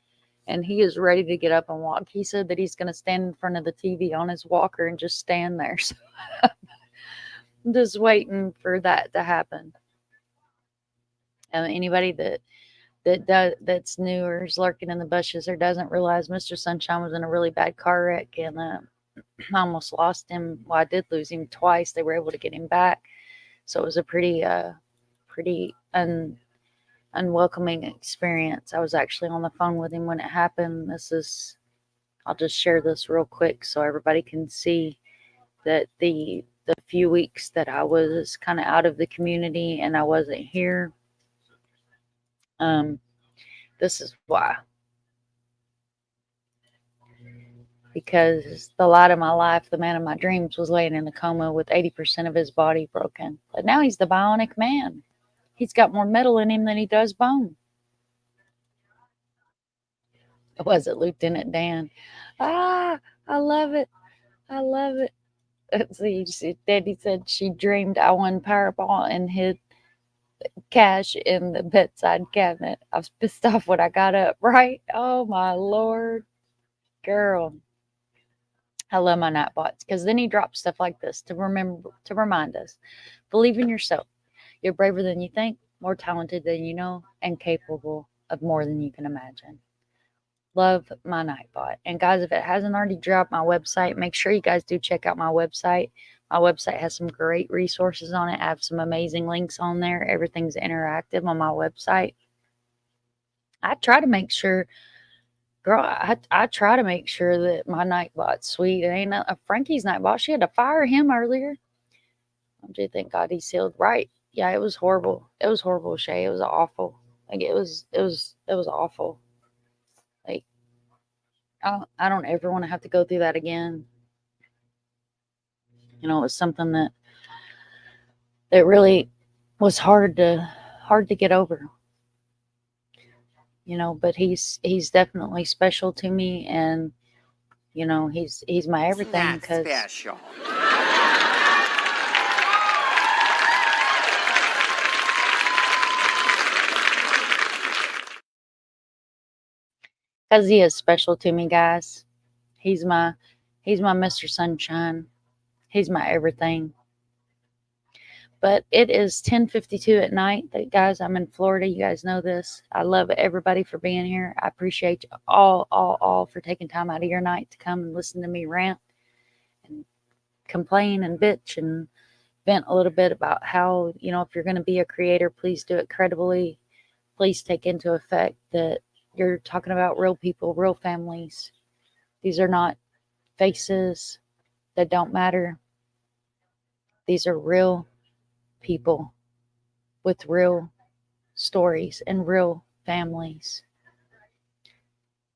and he is ready to get up and walk. He said that he's going to stand in front of the TV on his walker and just stand there. So I'm just waiting for that to happen. Anybody that's new or is lurking in the bushes or doesn't realize Mr. Sunshine was in a really bad car wreck, and I almost lost him. Well, I did lose him twice. They were able to get him back, so it was a pretty unwelcoming experience. I was actually on the phone with him when it happened. I'll just share this real quick so everybody can see that the few weeks that I was kind of out of the community and I wasn't here, this is why. Because the light of my life, the man of my dreams, was laying in a coma with 80% of his body broken. But now he's the bionic man. He's got more metal in him than he does bone. Was it Lieutenant Dan? I love it. I love it. Let's see, Daddy said she dreamed I won Powerball and hid cash in the bedside cabinet. I was pissed off when I got up, right? Oh my Lord. Girl. I love my Nightbots because then he drops stuff like this to remind us. Believe in yourself. You're braver than you think, more talented than you know, and capable of more than you can imagine. Love my Nightbot. And guys, if it hasn't already dropped my website, make sure you guys do check out my website. My website has some great resources on it. I have some amazing links on there. Everything's interactive on my website. I try to make sure, girl, I try to make sure that my Nightbot's sweet. It ain't Frankie's Nightbot. She had to fire him earlier. Thank God he's healed. Right. Yeah, it was horrible. It was horrible, Shay. It was awful. Like it was awful. Like I don't ever want to have to go through that again. You know, it was something that really was hard to get over. You know, but he's definitely special to me, and you know, he's my everything. Because special. Because he is special to me, guys. He's my Mr. Sunshine. He's my everything. But it is 10:52 at night. Guys, I'm in Florida. You guys know this. I love everybody for being here. I appreciate you all for taking time out of your night to come and listen to me rant and complain and bitch and vent a little bit about how, you know, if you're going to be a creator, please do it credibly. Please take into effect that you're talking about real people, real families. These are not faces that don't matter. These are real people with real stories and real families.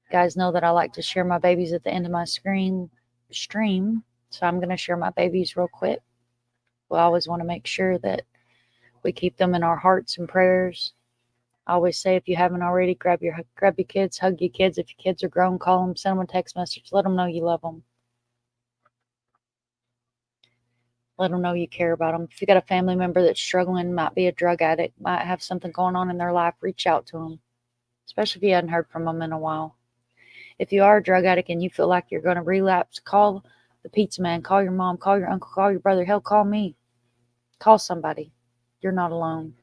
Guys know that I like to share my babies at the end of my stream, so I'm going to share my babies real quick. We always want to make sure that we keep them in our hearts and prayers. I always say, if you haven't already, grab your kids, hug your kids. If your kids are grown, call them, send them a text message, let them know you love them. Let them know you care about them. If you got a family member that's struggling, might be a drug addict, might have something going on in their life, reach out to them, especially if you hadn't heard from them in a while. If you are a drug addict and you feel like you're going to relapse, call the pizza man, call your mom, call your uncle, call your brother. Hell, call me. Call somebody. You're not alone.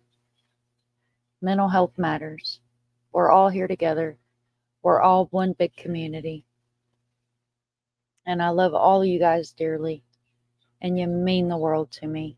Mental health matters. We're all here together. We're all one big community. And I love all of you guys dearly. And you mean the world to me.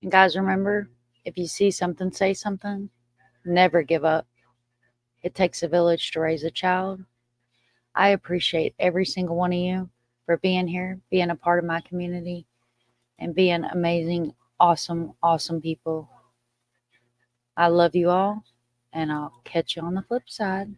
And guys, remember, if you see something, say something. Never give up. It takes a village to raise a child. I appreciate every single one of you for being here, being a part of my community, and being amazing, awesome, awesome people. I love you all, and I'll catch you on the flip side.